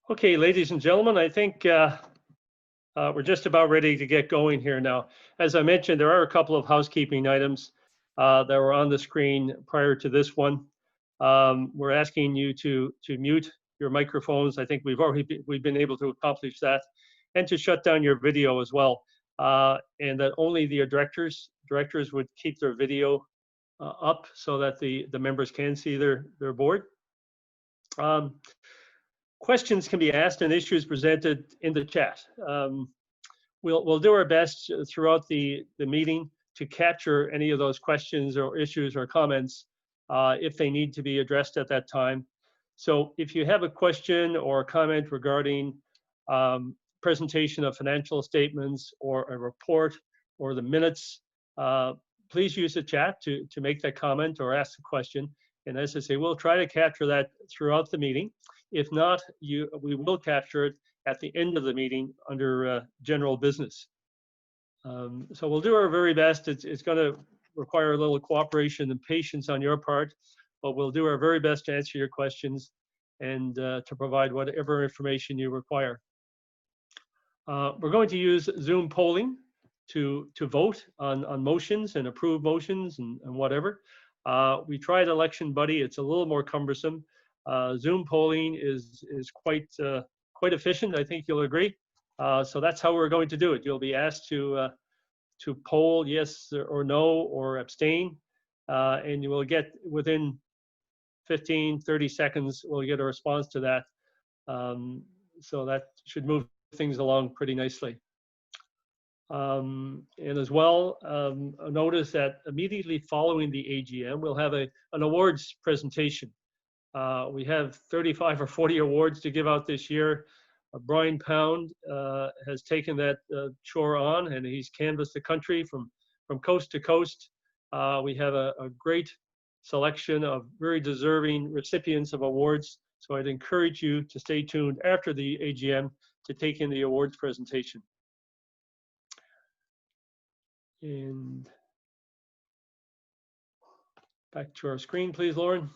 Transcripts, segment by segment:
Okay, ladies and gentlemen, I think we're just about ready to get going here now. As I mentioned, there are a couple of housekeeping items that were on the screen prior to this one. We're asking you to mute your microphones. I think we've been able to accomplish that, and to shut down your video as well. And that only the directors would keep their video up so that the members can see their board. Questions can be asked and issues presented in the chat. We'll do our best throughout the meeting to capture any of those questions or issues or comments if they need to be addressed at that time. So if you have a question or a comment regarding presentation of financial statements or a report or the minutes, please use the chat to make that comment or ask a question. And as I say, we'll try to capture that throughout the meeting. If not, we will capture it at the end of the meeting under general business. So we'll do our very best. It's going to require a little cooperation and patience on your part, but we'll do our very best to answer your questions and to provide whatever information you require. We're going to use Zoom polling to vote on motions and approve motions and whatever. We tried Election Buddy. It's a little more cumbersome. Zoom polling is quite efficient. I think you'll agree. So that's how we're going to do it. You'll be asked to poll yes or no or abstain, and you will get within 15-30 seconds. We'll get a response to that. So that should move things along pretty nicely. And as well, notice that immediately following the AGM, we'll have an awards presentation. We have 35 or 40 awards to give out this year. Brian Pound has taken that chore on, and he's canvassed the country from coast to coast. We have a great selection of very deserving recipients of awards. So I'd encourage you to stay tuned after the AGM to take in the awards presentation. And back to our screen, please, Lauren.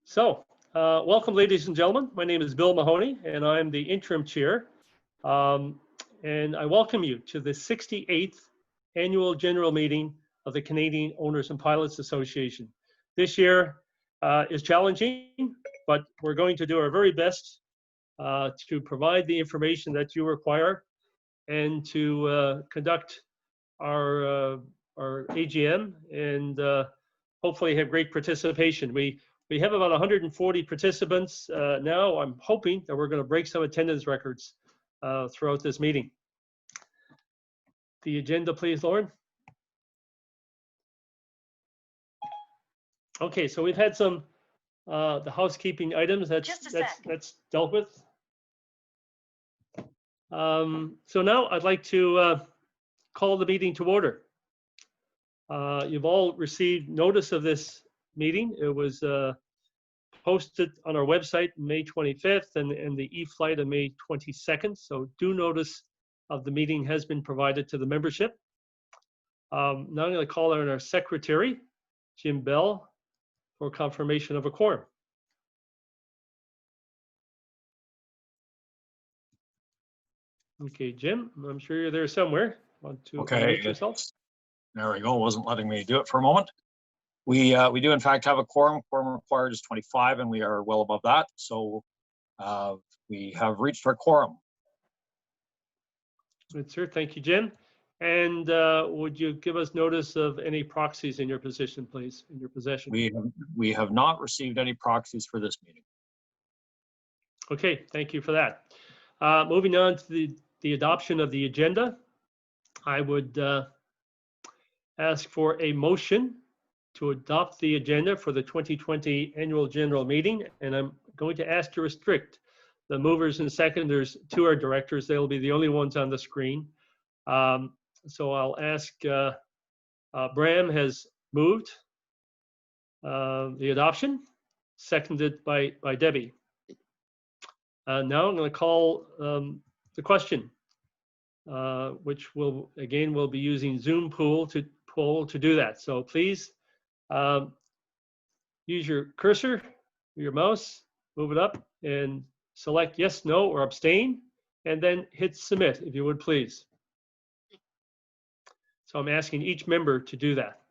So, welcome, ladies and gentlemen. My name is Bill Mahoney, and I'm the interim chair. And I welcome you to the 68th Annual General Meeting of the Canadian Owners and Pilots Association. This year is challenging, but we're going to do our very best to provide the information that you require and to conduct our AGM and hopefully have great participation. We have about 140 participants now. I'm hoping that we're going to break some attendance records throughout this meeting. The agenda, please, Lauren. Okay, so we've had some the housekeeping items that's dealt with. So now I'd like to call the meeting to order. You've all received notice of this meeting. It was posted on our website May 25th and the e-flight on May 22nd. So due notice of the meeting has been provided to the membership. Now I'm going to call on our secretary, Jim Bell, for confirmation of a quorum. Okay, Jim, I'm sure you're there somewhere. Want to unmute yourself? There we go. Wasn't letting me do it for a moment. We do in fact have a quorum. Quorum required is 25, and we are well above that. So we have reached our quorum. Good, sir. Thank you, Jim. And would you give us notice of any proxies in your position, please, in your possession? We have not received any proxies for this meeting. Okay, thank you for that. Moving on to the adoption of the agenda, I would ask for a motion to adopt the agenda for the 2020 Annual General Meeting, and I'm going to ask to restrict the movers and seconders to our directors. They'll be the only ones on the screen. So I'll ask, Bram has moved the adoption, seconded by Debbie. Now I'm going to call the question, which will be using Zoom poll to do that. So please use your cursor your mouse, move it up, and select yes, no, or abstain, and then hit submit, if you would please. So I'm asking each member to do that.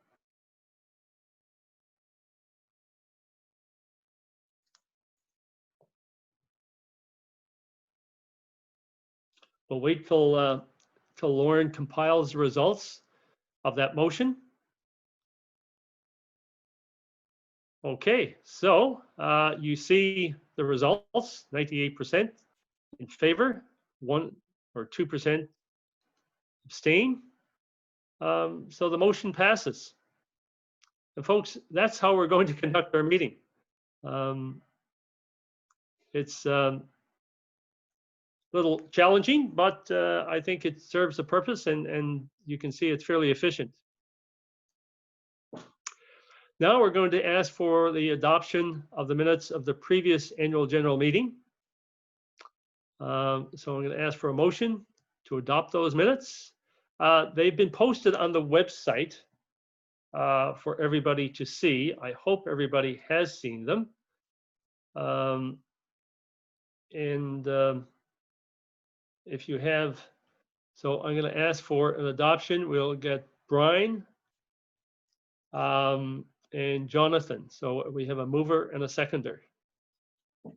We'll wait till Lauren compiles the results of that motion. Okay, so you see the results, 98% in favor, 1 or 2% abstain. So the motion passes. And folks, that's how we're going to conduct our meeting. It's a little challenging, but I think it serves a purpose, and you can see it's fairly efficient. Now we're going to ask for the adoption of the minutes of the previous annual general meeting. So I'm going to ask for a motion to adopt those minutes. They've been posted on the website for everybody to see. I hope everybody has seen them. If you have, so I'm going to ask for an adoption. We'll get Brian and Jonathan. So we have a mover and a seconder.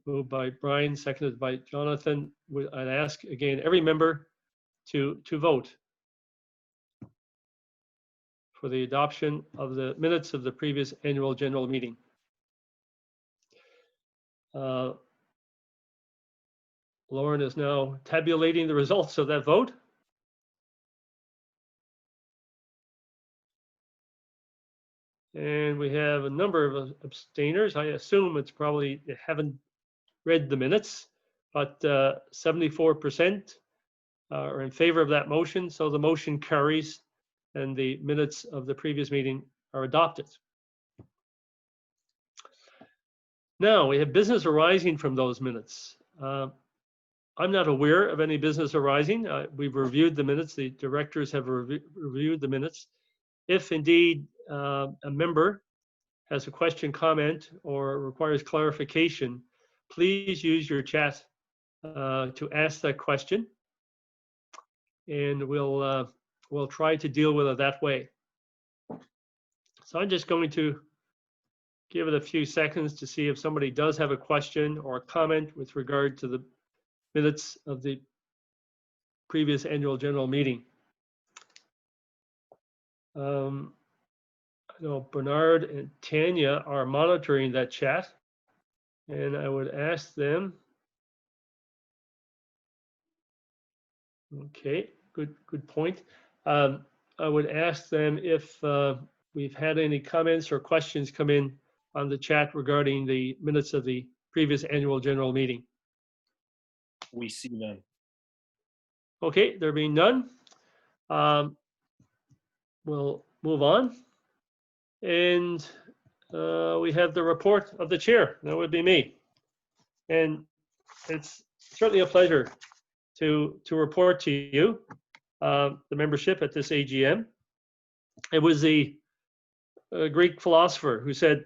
Moved by Brian, seconded by Jonathan. I'd ask again every member to vote for the adoption of the minutes of the previous annual general meeting. Lauren is now tabulating the results of that vote. And we have a number of abstainers. I assume it's probably they haven't read the minutes, but 74% are in favor of that motion. So the motion carries and the minutes of the previous meeting are adopted. Now we have business arising from those minutes. I'm not aware of any business arising. We've reviewed the minutes. The directors have reviewed the minutes. If indeed a member has a question, comment, or requires clarification, please use your chat to ask that question, and we'll try to deal with it that way. So I'm just going to give it a few seconds to see if somebody does have a question or a comment with regard to the minutes of the previous annual general meeting. I know Bernard and Tanya are monitoring that chat, and I would ask them. Okay, good point. I would ask them if we've had any comments or questions come in on the chat regarding the minutes of the previous annual general meeting. We see none. Okay, there being none, we'll move on. And we have the report of the chair. That would be me. And it's certainly a pleasure to report to you the membership at this AGM. It was a Greek philosopher who said,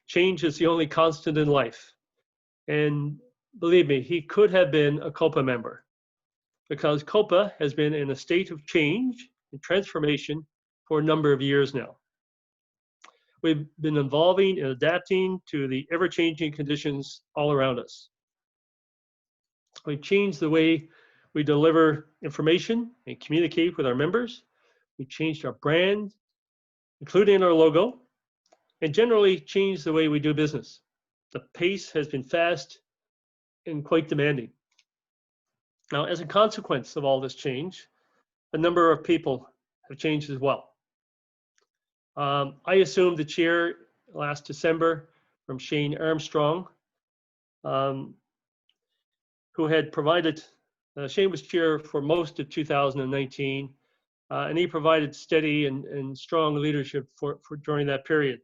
change is the only constant in life. And believe me, he could have been a Copa member, because Coppa has been in a state of change and transformation for a number of years now. We've been evolving and adapting to the ever-changing conditions all around us. We've changed the way we deliver information and communicate with our members. We've changed our brand, including our logo, and generally changed the way we do business. The pace has been fast and quite demanding. Now, as a consequence of all this change, a number of people have changed as well. I assumed the chair last December from Shane Armstrong, who had provided, Shane was chair for most of 2019, and he provided steady and strong leadership for during that period.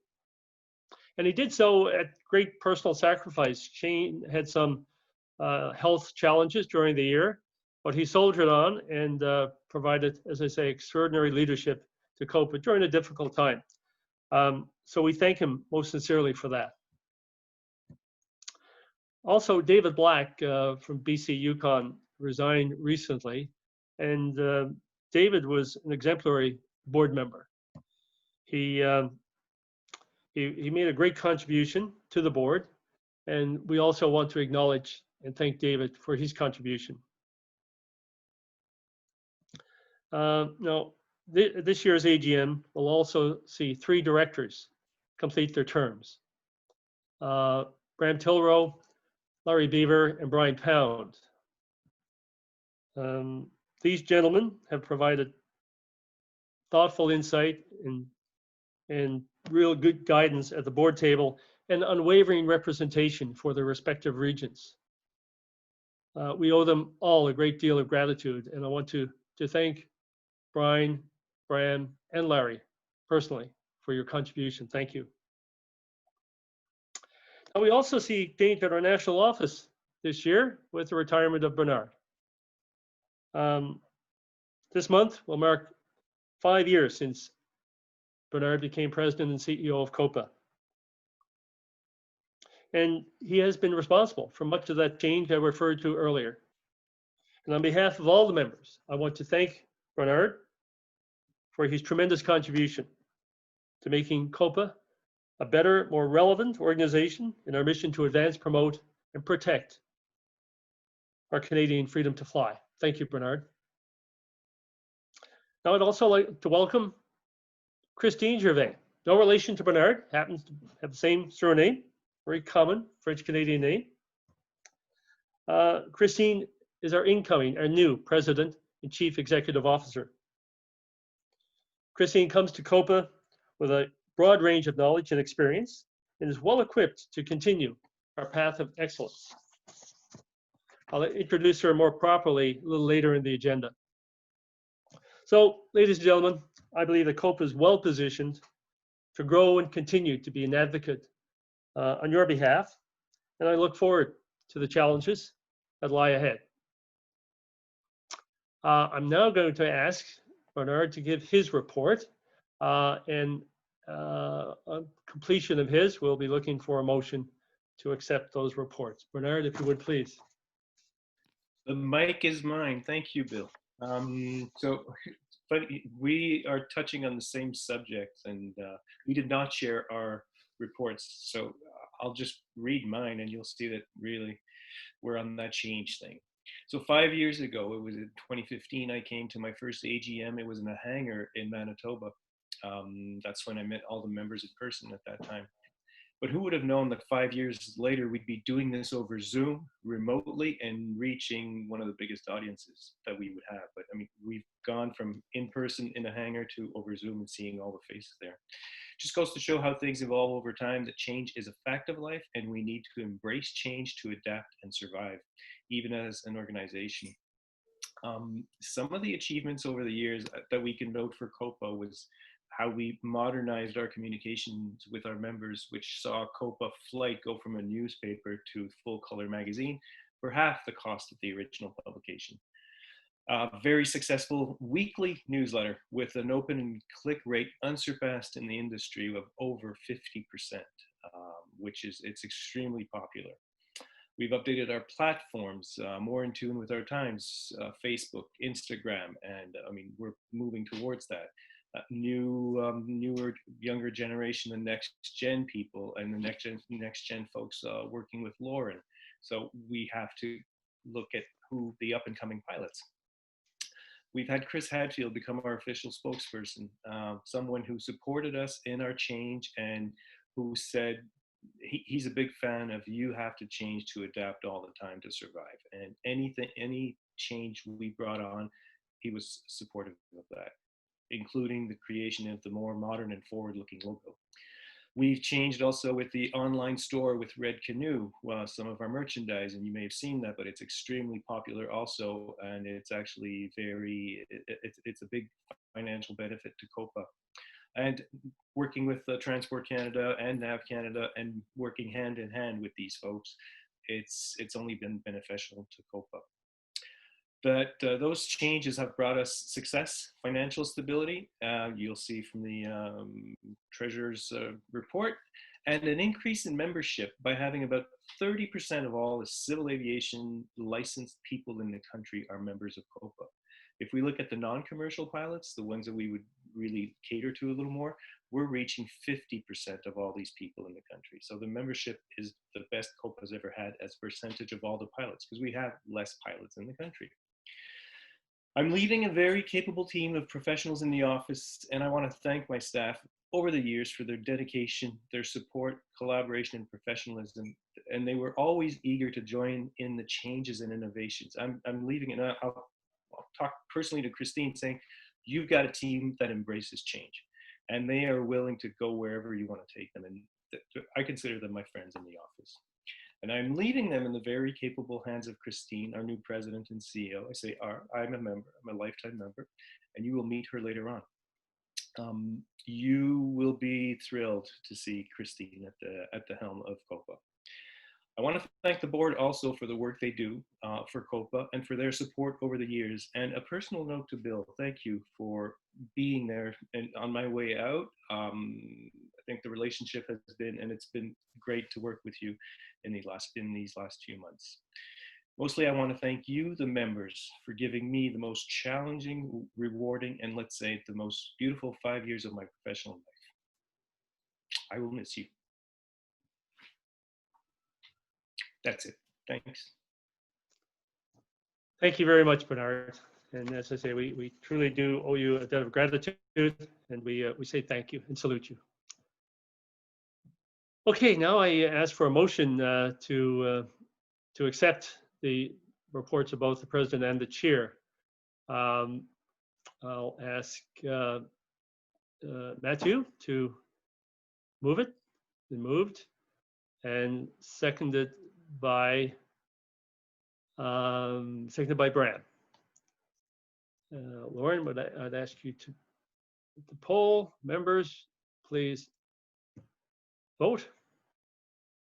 And he did so at great personal sacrifice. Shane had some health challenges during the year, but he soldiered on and provided, as I say, extraordinary leadership to Copa during a difficult time. So we thank him most sincerely for that. Also, David Black from BC Yukon resigned recently, and David was an exemplary board member. He made a great contribution to the board, and we also want to acknowledge and thank David for his contribution. Now, this year's AGM will also see 3 directors complete their terms. Bram Tilrow, Larry Beaver, and Brian Pound. These gentlemen have provided thoughtful insight and real good guidance at the board table and unwavering representation for their respective regions. We owe them all a great deal of gratitude, and I want to thank Brian, Bram, and Larry personally for your contribution. Thank you. Now, we also see change at our national office this year with the retirement of Bernard. This month will mark 5 years since Bernard became president and CEO of Copa. And he has been responsible for much of that change I referred to earlier. And on behalf of all the members, I want to thank Bernard for his tremendous contribution to making Copa a better, more relevant organization in our mission to advance, promote, and protect our Canadian freedom to fly. Thank you, Bernard. Now, I'd also like to welcome Christine Gervais. No relation to Bernard, happens to have the same surname, very common French-Canadian name. Christine is our new President and Chief Executive Officer. Christine comes to Copa with a broad range of knowledge and experience and is well equipped to continue our path of excellence. I'll introduce her more properly a little later in the agenda. So, ladies and gentlemen, I believe that Copa is well positioned to grow and continue to be an advocate on your behalf, and I look forward to the challenges that lie ahead. I'm now going to ask Bernard to give his report, and on completion of his, we'll be looking for a motion to accept those reports. Bernard, if you would please. The mic is mine. Thank you, Bill. But we are touching on the same subjects, and we did not share our reports. So I'll just read mine, and you'll see that really we're on that change thing. So 5 years ago, it was in 2015, I came to my first AGM. It was in a hangar in Manitoba. That's when I met all the members in person at that time. But who would have known that 5 years later, we'd be doing this over Zoom remotely and reaching one of the biggest audiences that we would have. But I mean, we've gone from in person in a hangar to over Zoom and seeing all the faces there. Just goes to show how things evolve over time, that change is a fact of life, and we need to embrace change to adapt and survive, even as an organization. Some of the achievements over the years that we can note for Copa was how we modernized our communications with our members, which saw Copa Flight go from a newspaper to full-color magazine for half the cost of the original publication. Very successful weekly newsletter with an open and click rate unsurpassed in the industry of over 50%, which is, it's extremely popular. We've updated our platforms, more in tune with our times, Facebook, Instagram, and I mean, we're moving towards that. Newer, younger generation, the next gen people, and the next gen folks working with Lauren. So we have to look at who the up and coming pilots. We've had Chris Hadfield become our official spokesperson, someone who supported us in our change and who said he's a big fan of you have to change to adapt all the time to survive. And any change we brought on, he was supportive of that, including the creation of the more modern and forward-looking logo. We've changed also with the online store with Red Canoe, some of our merchandise, and you may have seen that, but it's extremely popular also, and it's actually it's a big financial benefit to Copa. And working with Transport Canada and NAV Canada and working hand in hand with these folks, it's only been beneficial to Copa. But those changes have brought us success, financial stability. You'll see from the Treasurer's report, and an increase in membership by having about 30% of all the civil aviation licensed people in the country are members of Copa. If we look at the non-commercial pilots, the ones that we would really cater to a little more, we're reaching 50% of all these people in the country. So the membership is the best Copa's ever had as a percentage of all the pilots, because we have less pilots in the country. I'm leaving a very capable team of professionals in the office, and I want to thank my staff over the years for their dedication, their support, collaboration, and professionalism. And they were always eager to join in the changes and innovations. I'm leaving it. I'll talk personally to Christine, saying, you've got a team that embraces change, and they are willing to go wherever you want to take them. And I consider them my friends in the office. And I'm leaving them in the very capable hands of Christine, our new president and CEO. I say, I'm a member, I'm a lifetime member, and you will meet her later on. You will be thrilled to see Christine at the helm of Copa. I want to thank the board also for the work they do for Copa and for their support over the years. And a personal note to Bill, thank you for being there. And on my way out, I think the relationship has been, and it's been great to work with you in these last few months. Mostly, I want to thank you, the members, for giving me the most challenging, rewarding, and let's say the most beautiful 5 years of my professional life. I will miss you. That's it. Thanks. Thank you very much, Bernard. And as I say, we truly do owe you a debt of gratitude, and we say thank you and salute you. Okay, now I ask for a motion to accept the reports of both the president and the chair. I'll ask Matthew to move it. Been moved and seconded by Bram. Lauren, I'd ask you to poll. Members, please vote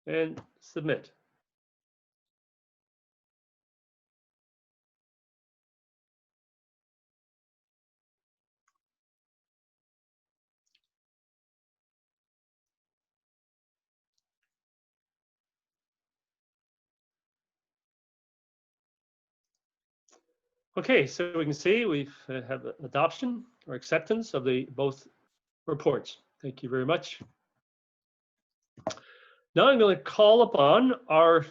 and submit. Okay, so we can see we have adoption or acceptance of both reports. Thank you very much. Now I'm going to call upon our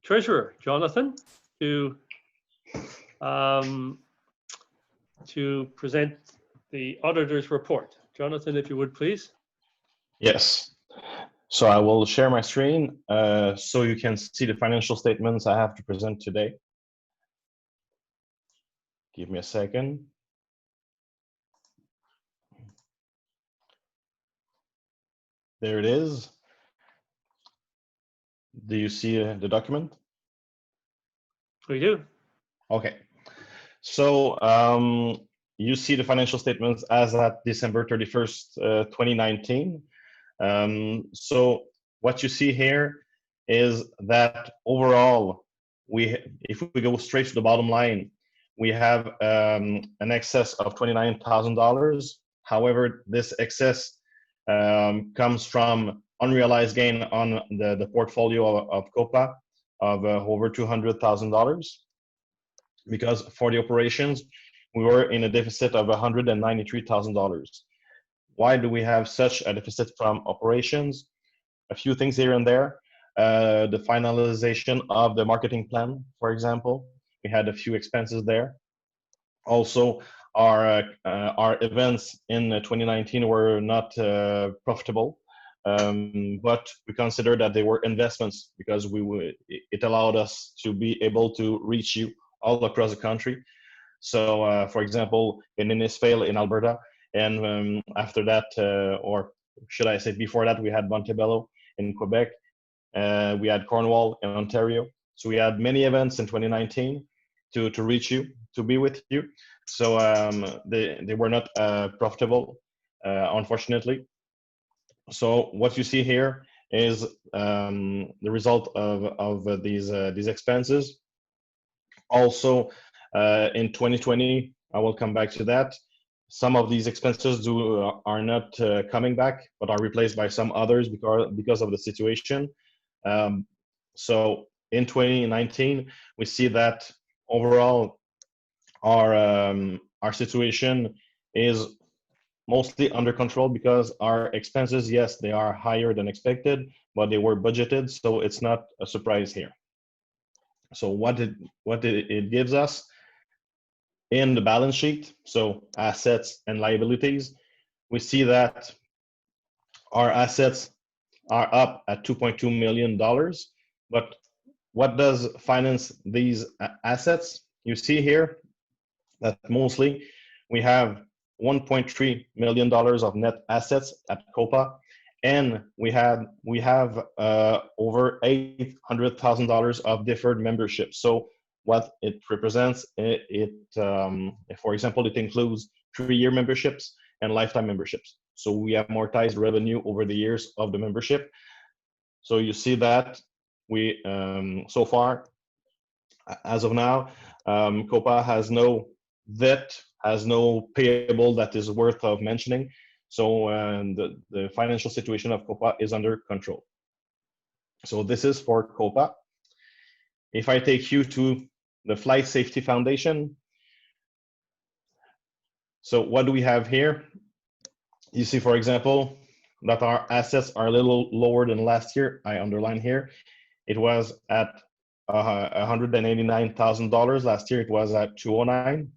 treasurer, Jonathan, to present the auditor's report. Jonathan, if you would, please. Yes. So I will share my screen so you can see the financial statements I have to present today. Give me a second. There it is. Do you see the document? We do. Okay. So you see the financial statements as at December 31st, 2019. So what you see here is that overall, if we go straight to the bottom line, we have an excess of $29,000. However, this excess comes from unrealized gain on the portfolio of Coppa of over $200,000, because for the operations, we were in a deficit of $193,000. Why do we have such a deficit from operations? A few things here and there. The finalization of the marketing plan, for example, we had a few expenses there. Also, our events in 2019 were not profitable, but we consider that they were investments because it allowed us to be able to reach you all across the country. So, for example, in Innisfail in Alberta, and after that, or should I say before that, we had Montebello in Quebec, we had Cornwall in Ontario. So we had many events in 2019 to reach you, to be with you. So they were not profitable, unfortunately. So what you see here is the result of these expenses. Also, in 2020, I will come back to that. some of these expenses are not coming back, but are replaced by some others because of the situation. So in 2019, we see that overall our situation is mostly under control because our expenses, yes, they are higher than expected, but they were budgeted, so it's not a surprise here. So what it gives us in the balance sheet, so assets and liabilities, we see that our assets are up at $2.2 million, but what does finance these assets? You see here that mostly we have $1.3 million of net assets at Copa, and we have over $800,000 of deferred membership. So what it represents, for example, it includes 3-year memberships and lifetime memberships. So we amortize revenue over the years of the membership. So you see that we so far, as of now, Copa has no debt, has no payable that is worth of mentioning. So the financial situation of Copa is under control. So this is for Copa. If I take you to the Flight Safety Foundation, so what do we have here? You see, for example, that our assets are a little lower than last year. I underline here. It was at $189,000. Last year, it was at $209,000.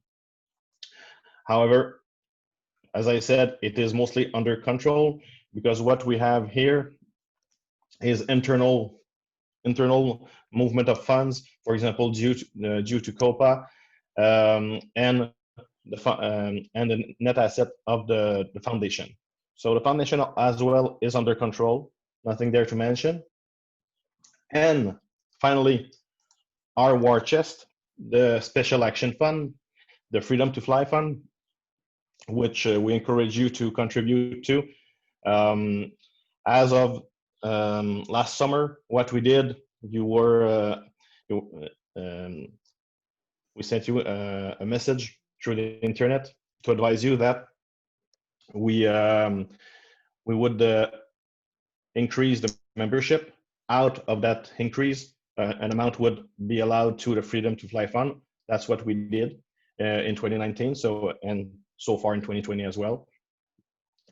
However, as I said, it is mostly under control because what we have here is internal movement of funds, for example, due to Copa, and the net asset of the foundation. So the foundation as well is under control. Nothing there to mention. And finally, our war chest, the Special Action Fund, the Freedom to Fly Fund, which we encourage you to contribute to. As of last summer, what we did, we sent you a message through the internet to advise you that we would increase the membership. Out of that increase, an amount would be allowed to the Freedom to Fly Fund. That's what we did in 2019. And so far in 2020 as well.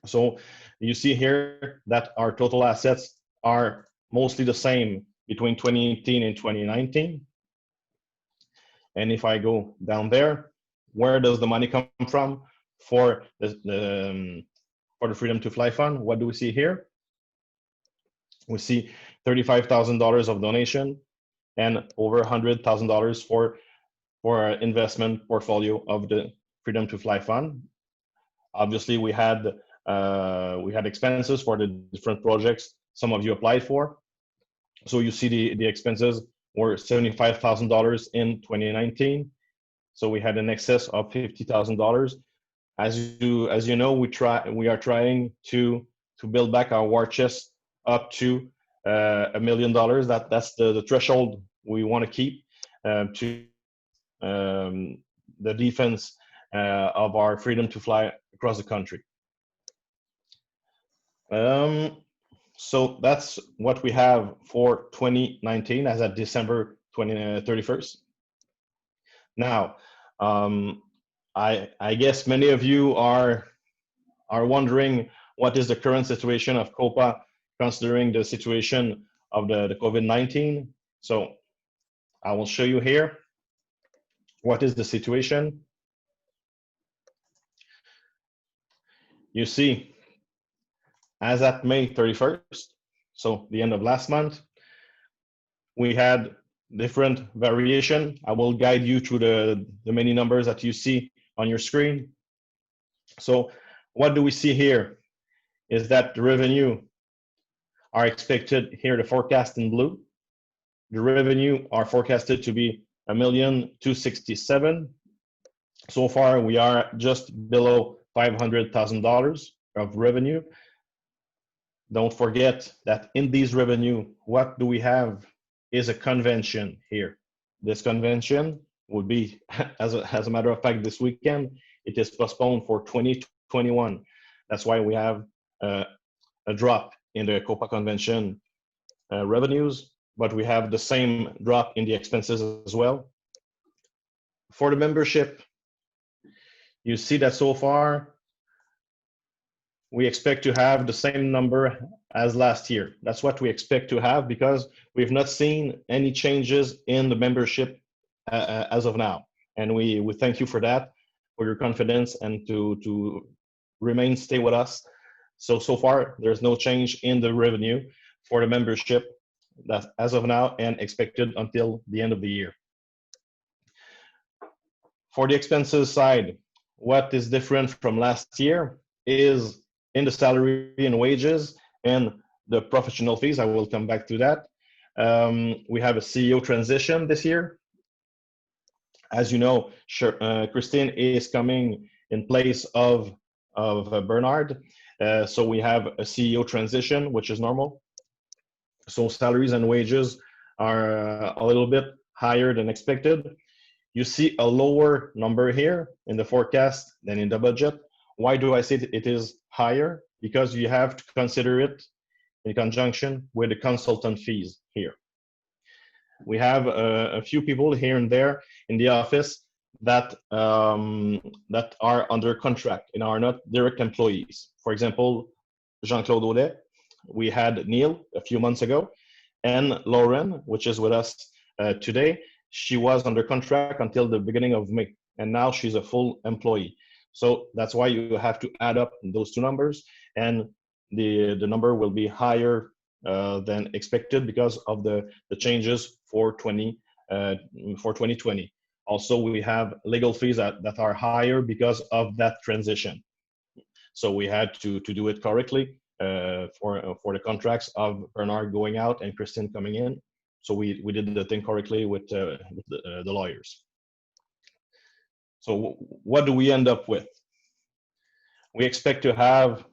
So you see here that our total assets are mostly the same between 2018 and 2019. And if I go down there, where does the money come from for the Freedom to Fly Fund? What do we see here? We see $35,000 of donation and over $100,000 for our investment portfolio of the Freedom to Fly Fund. Obviously, we had expenses for the different projects some of you applied for. So you see the expenses were $75,000 in 2019. So we had an excess of $50,000. As you know, we are trying to build back our war chest up to $1 million. That's the threshold we want to keep to the defense of our freedom to fly across the country. So that's what we have for 2019 as at December 31st. Now, I guess many of you are wondering what is the current situation of Copa considering the situation of the COVID-19. So I will show you here what is the situation. You see, as at May 31st, so the end of last month, we had different variation. I will guide you through the many numbers that you see on your screen. So what do we see here is that the revenue are expected here, the forecast in blue. The revenue are forecasted to be $1,267,000. So far, we are just below $500,000 of revenue. Don't forget that in these revenue, what do we have is a convention here. This convention would be, as a matter of fact, this weekend. it is postponed for 2021. That's why we have a drop in the Copa convention revenues, but we have the same drop in the expenses as well. For the membership, you see that so far, we expect to have the same number as last year. That's what we expect to have because we've not seen any changes in the membership as of now. And we thank you for that, for your confidence and to stay with us. So far, there's no change in the revenue for the membership that as of now and expected until the end of the year. For the expenses side, what is different from last year is in the salary and wages and the professional fees. I will come back to that. We have a CEO transition this year. As you know, Christine is coming in place of Bernard. So we have a CEO transition, which is normal. So salaries and wages are a little bit higher than expected. You see a lower number here in the forecast than in the budget. Why do I say that it is higher? Because you have to consider it in conjunction with the consultant fees here. We have a few people here and there in the office that are under contract and are not direct employees. For example, Jean-Claude Audet, we had Neil a few months ago, and Lauren, which is with us today. She was under contract until the beginning of May, and now she's a full employee. So that's why you have to add up those two numbers, and the number will be higher than expected because of the changes for 2020. Also, we have legal fees that are higher because of that transition. So we had to do it correctly for the contracts of Bernard going out and Christine coming in. So we did the thing correctly with the lawyers. So what do we end up with? We expect to have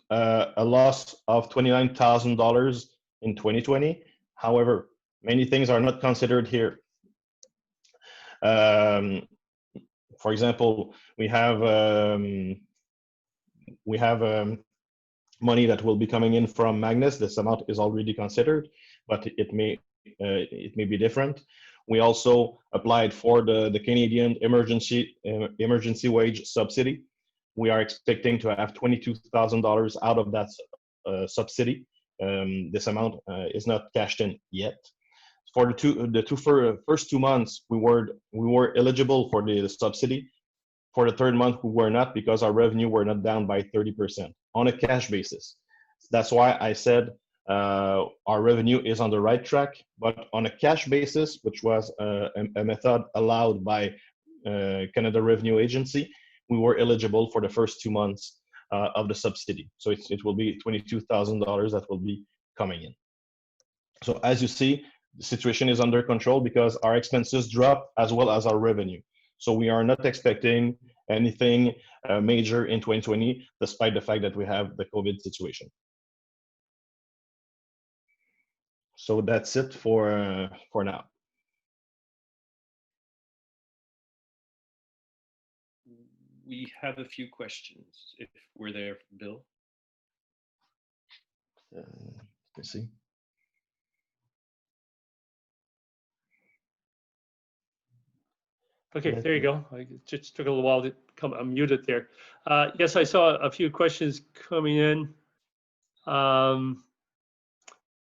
a loss of $29,000 in 2020. However, many things are not considered here. For example, we have money that will be coming in from Magnus. This amount is already considered, but it may be different. We also applied for the Canadian emergency wage subsidy. We are expecting to have $22,000 out of that subsidy. This amount is not cashed in yet. For the first 2 months, we were eligible for the subsidy. For the third month, we were not because our revenue were not down by 30% on a cash basis. That's why I said our revenue is on the right track, but on a cash basis, which was a method allowed by Canada Revenue Agency, we were eligible for the first 2 months of the subsidy. So it will be $22,000 that will be coming in. So as you see, the situation is under control because our expenses drop as well as our revenue. So we are not expecting anything major in 2020, despite the fact that we have the COVID situation. So that's it for now. We have a few questions, if we're there, Bill. Let's see. Okay, there you go. I just took a little while to come unmuted there. Yes, I saw a few questions coming in.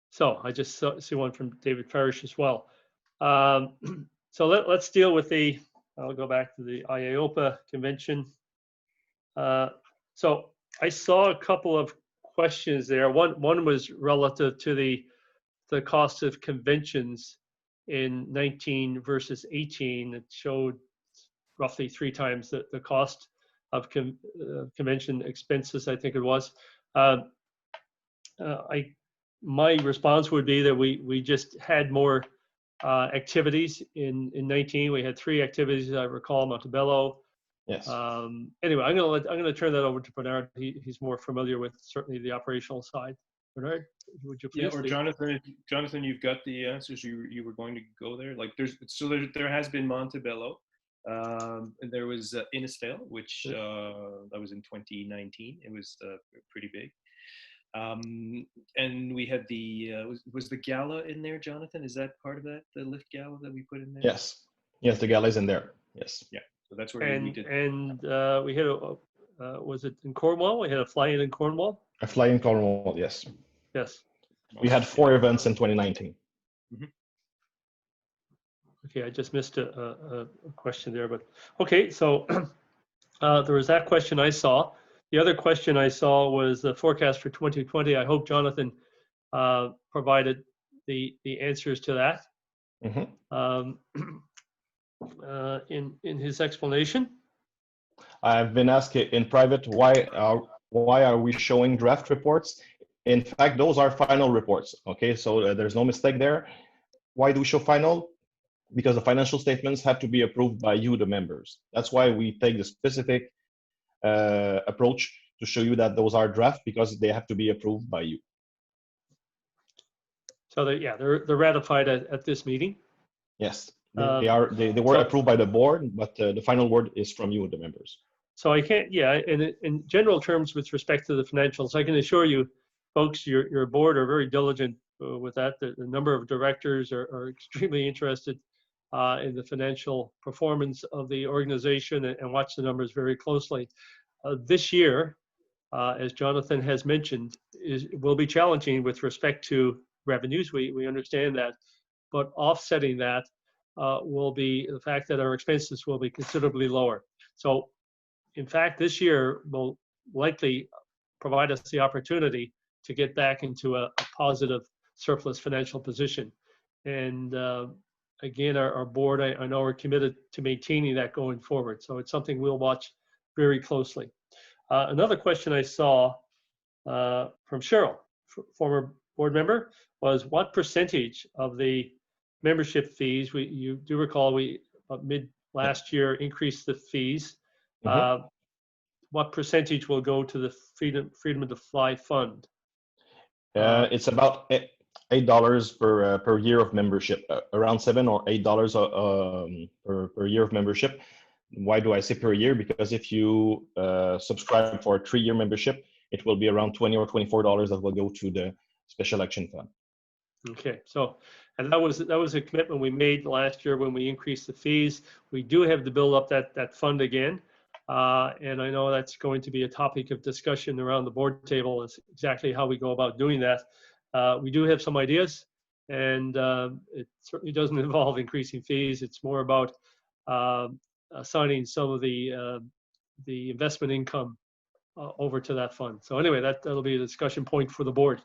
So I just see one from David Parrish as well. So let's deal with I'll go back to the IAOPA convention. So I saw a couple of questions there. One was relative to the cost of conventions in 19 versus 18. It showed roughly 3 times the cost of convention expenses, I think it was. My response would be that we just had more activities in 19. We had 3 activities, I recall, Montebello. Yes. Anyway, I'm gonna turn that over to Bernard. He's more familiar with certainly the operational side. Bernard, would you please? Yeah, or Jonathan, you've got the answers. You were going to go there. Like there has been Montebello, And there was Innisfail, which that was in 2019. It was pretty big. And we had the was the gala in there, Jonathan? Is that part of that, the lift gala that we put in there? Yes. Yes, the gala is in there. Yes. Yeah. So that's where we did. And we had a was it in Cornwall? We had a fly-in in Cornwall. A fly in Cornwall. Yes. Yes. We had 4 events in 2019. Mm-hmm. Okay, I just missed a question there, but okay. So there was that question I saw. The other question I saw was the forecast for 2020. I hope Jonathan provided the answers to that in his explanation. I've been asked in private why are we showing draft reports. In fact, those are final reports. Okay, so there's no mistake there. Why do we show final? Because the financial statements have to be approved by you, the members. That's why we take the specific approach to show you that those are draft, because they have to be approved by you. So they're ratified at this meeting. Yes, they were approved by the board, but the final word is from you, the members. So I can't, in general terms with respect to the financials, I can assure you, folks, your board are very diligent with that. The number of directors are extremely interested in the financial performance of the organization and watch the numbers very closely. This year, as Jonathan has mentioned, will be challenging with respect to revenues. We understand that, but offsetting that will be the fact that our expenses will be considerably lower. So, in fact, this year will likely provide us the opportunity to get back into a positive surplus financial position. And again, our board, I know, are committed to maintaining that going forward. So it's something we'll watch very closely. Another question I saw from Cheryl, former board member, was what percentage of the membership fees, you do recall we mid last year increased the fees. What percentage will go to the Freedom to Fly Fund? It's about $8 per year of membership, around $7 or $8 per year of membership. Why do I say per year? Because if you subscribe for a 3-year membership, it will be around $20 or $24 that will go to the Special Action Fund. Okay, so and that was a commitment we made last year when we increased the fees. We do have to build up that fund again, and I know that's going to be a topic of discussion around the board table. Is exactly how we go about doing that. We do have some ideas, and it certainly doesn't involve increasing fees. It's more about assigning some of the investment income over to that fund. So anyway, that'll be a discussion point for the board.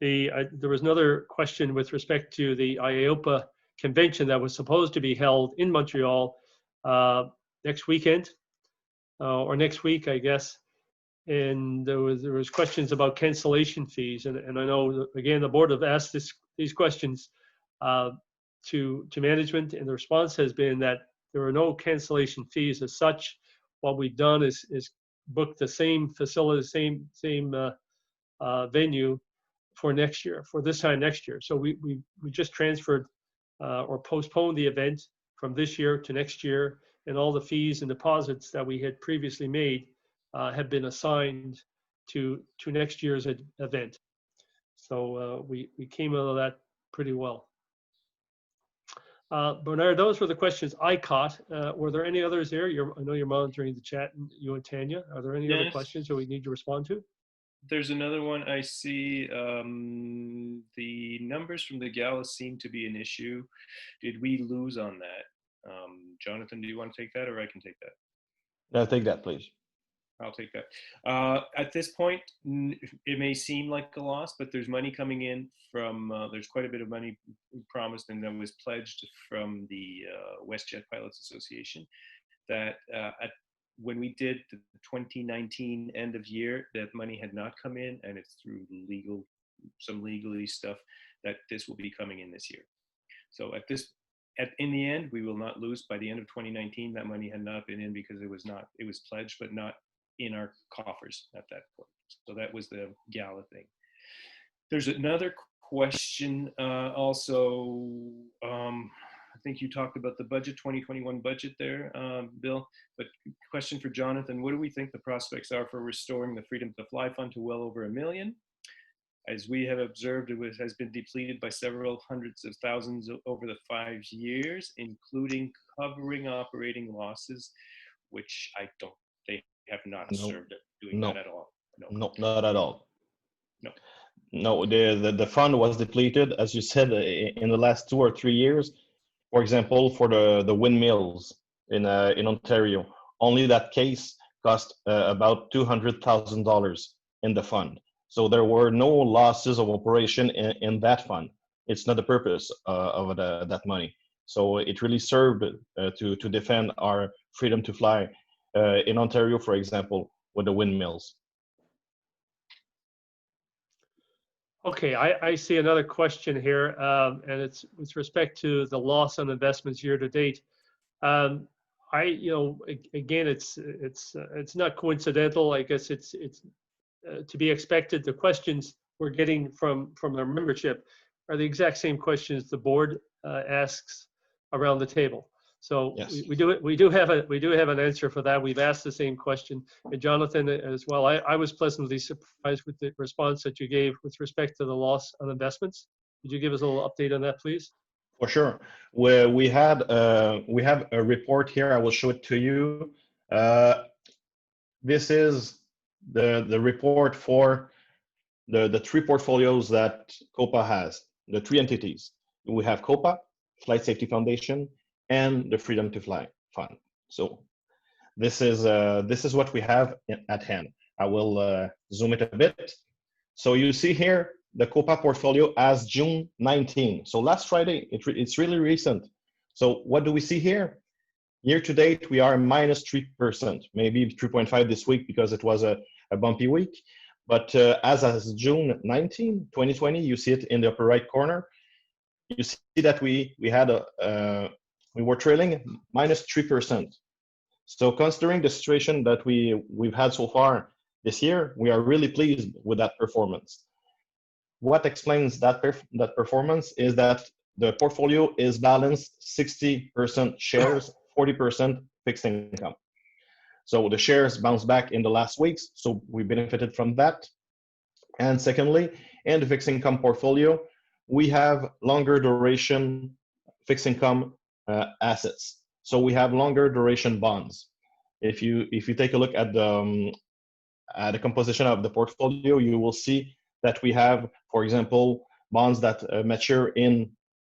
There was another question with respect to the IAOPA convention that was supposed to be held in Montreal next weekend or next week, I guess. And there was questions about cancellation fees, and I know again the board have asked these questions to management, and the response has been that there are no cancellation fees as such. What we've done is book the same facility, same venue for next year, for this time next year. So we just transferred or postponed the event from this year to next year, and all the fees and deposits that we had previously made have been assigned to next year's event. So we came out of that pretty well. Bernard, those were the questions I caught. Were there any others there? I know you're monitoring the chat, you and Tanya. Are there any other questions that we need to respond to? There's another one I see. The numbers from the gala seem to be an issue. Did we lose on that? Jonathan, do you want to take that, or I can take that? No, take that, please. I'll take that. At this point, it may seem like a loss, but there's money coming in from, there's quite a bit of money promised and that was pledged from the WestJet Pilots Association that when we did the 2019 end of year, that money had not come in, and it's through some legally stuff that this will be coming in this year. So in the end, we will not lose. By the end of 2019, that money had not been in because it was pledged, but not in our coffers at that point. So that was the gala thing. There's another question also. think you talked about the budget, 2021 budget there, Bill. But question for Jonathan, what do we think the prospects are for restoring the Freedom to Fly Fund to well over $1 million? As we have observed, has been depleted by several hundreds of thousands over the 5 years, including covering operating losses, which they have not observed it doing that at all. No, not at all. No. No, the fund was depleted, as you said, in the last 2 or 3 years. For example, for the windmills in Ontario, only that case cost about $200,000 in the fund. So there were no losses of operation in that fund. It's not the purpose of that money. So it really served to defend our freedom to fly in Ontario, for example, with the windmills. Okay, I see another question here, and it's with respect to the loss on investments year to date. Again, it's not coincidental. I guess it's to be expected. The questions we're getting from our membership are the exact same questions the board asks around the table. So yes. we do have an answer for that. We've asked the same question, and Jonathan as well. I was pleasantly surprised with the response that you gave with respect to the loss on investments. Could you give us a little update on that, please? For sure. We have a report here. I will show it to you. This is the report for the 3 portfolios that Coppa has. The 3 entities. We have Coppa, Flight Safety Foundation, and the Freedom to Fly Fund. So this is what we have at hand. I will zoom it a bit. So you see here the Koopa portfolio as June 19. So last Friday, it's really recent. So what do we see here? Year to date, we are minus 3%, maybe 3.5 this week because it was a bumpy week. But as June 19, 2020, you see it in the upper right corner. You see that we were trailing minus 3%. So considering the situation that we've had so far this year, we are really pleased with that performance. What explains that performance is that the portfolio is balanced 60% shares, 40% fixed income. So the shares bounced back in the last weeks, so we benefited from that. And secondly, in the fixed income portfolio, we have longer duration fixed income assets. So we have longer duration bonds. If you take a look at the composition of the portfolio, you will see that we have, for example, bonds that mature in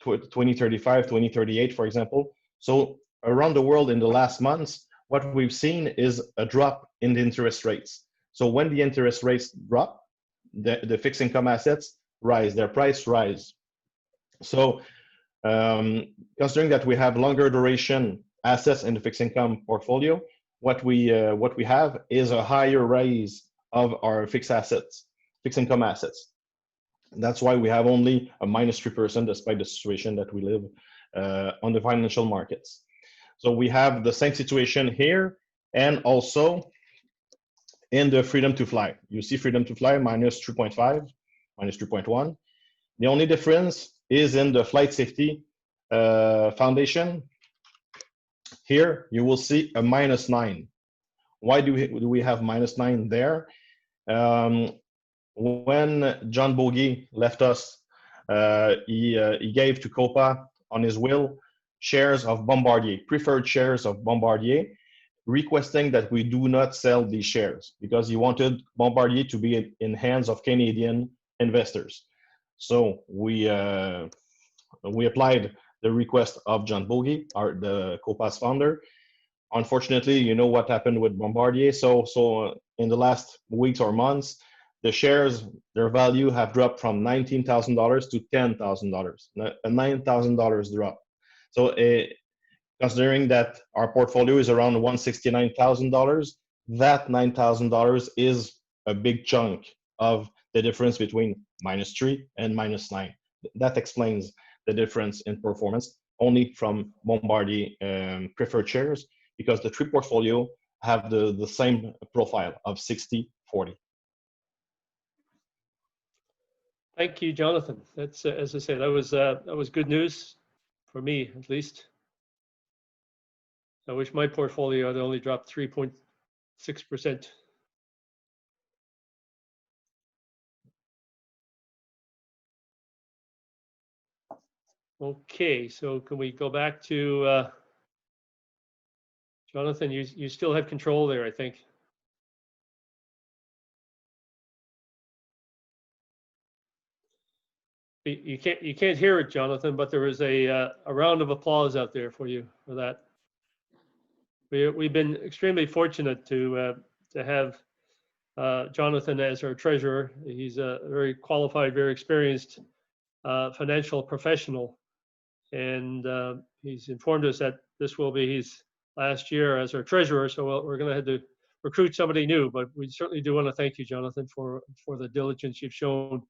2035, 2038, for example. So around the world in the last months, what we've seen is a drop in the interest rates. So when the interest rates drop, the fixed income assets rise, their price rise. So considering that we have longer duration assets in the fixed income portfolio, what we have is a higher rise of our fixed income assets. That's why we have only a minus 3% despite the situation that we live on the financial markets. So we have the same situation here, and also in the Freedom to Fly. You see Freedom to Fly minus 3.5, minus 3.1. The only difference is in the Flight Safety Foundation. Here you will see a minus 9. Why do we have minus 9 there? When John Bogey left us, he gave to Coppa on his will shares of Bombardier, preferred shares of Bombardier, requesting that we do not sell these shares because he wanted Bombardier to be in hands of Canadian investors. So we applied the request of John Bogey, the Coppa's founder. Unfortunately, you know what happened with Bombardier. So in the last weeks or months, the shares, their value have dropped from $19,000 to $10,000, a $9,000 drop. So considering that our portfolio is around $169,000, that $9,000 is a big chunk of the difference between minus 3 and minus 9. That explains the difference in performance only from Bombardier preferred shares, because the 3 portfolio have the same profile of 60-40. Thank you, Jonathan. That's as I said, that was good news. for me at least. I wish my portfolio had only dropped 3.6%. Okay, so can we go back to Jonathan? You still have control there, I think. You can't hear it, Jonathan, but there was a round of applause out there for you for that. We've been extremely fortunate to have Jonathan as our treasurer. He's a very qualified, very experienced financial professional, and he's informed us that this will be his last year as our treasurer. So we're going to have to recruit somebody new. But we certainly do want to thank you, Jonathan, for the diligence you've shown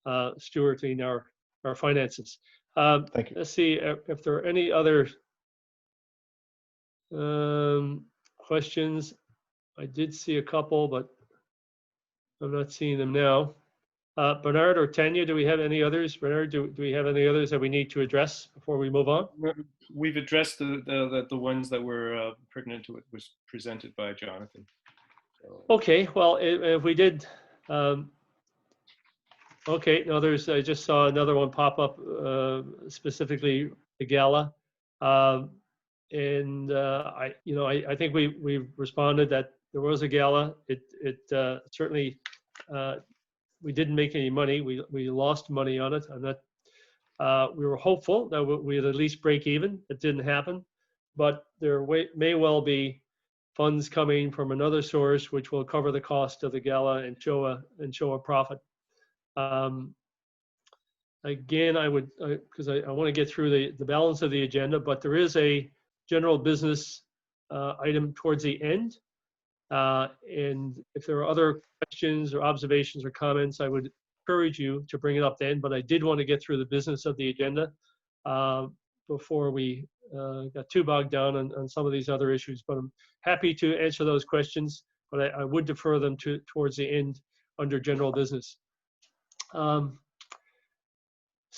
stewarding our finances. Thank you. Let's see if there are any other questions. I did see a couple, but I'm not seeing them now. Bernard or Tanya, do we have any others? Bernard, do we have any others that we need to address before we move on? We've addressed the ones that were pertinent to what was presented by Jonathan. So, Okay, well, if we did, okay, no, I just saw another one pop up, specifically the gala. And I think we responded that there was a gala. It certainly, we didn't make any money. We lost money on it. We were hopeful that we'd at least break even. It didn't happen, but there may well be funds coming from another source which will cover the cost of the gala and show a profit. Again, I would, because I want to get through the balance of the agenda, but there is a general business item towards the end. And if there are other questions or observations or comments, I would encourage you to bring it up then. But I did want to get through the business of the agenda before we got too bogged down on some of these other issues. But I'm happy to answer those questions, but I would defer them towards the end under general business. So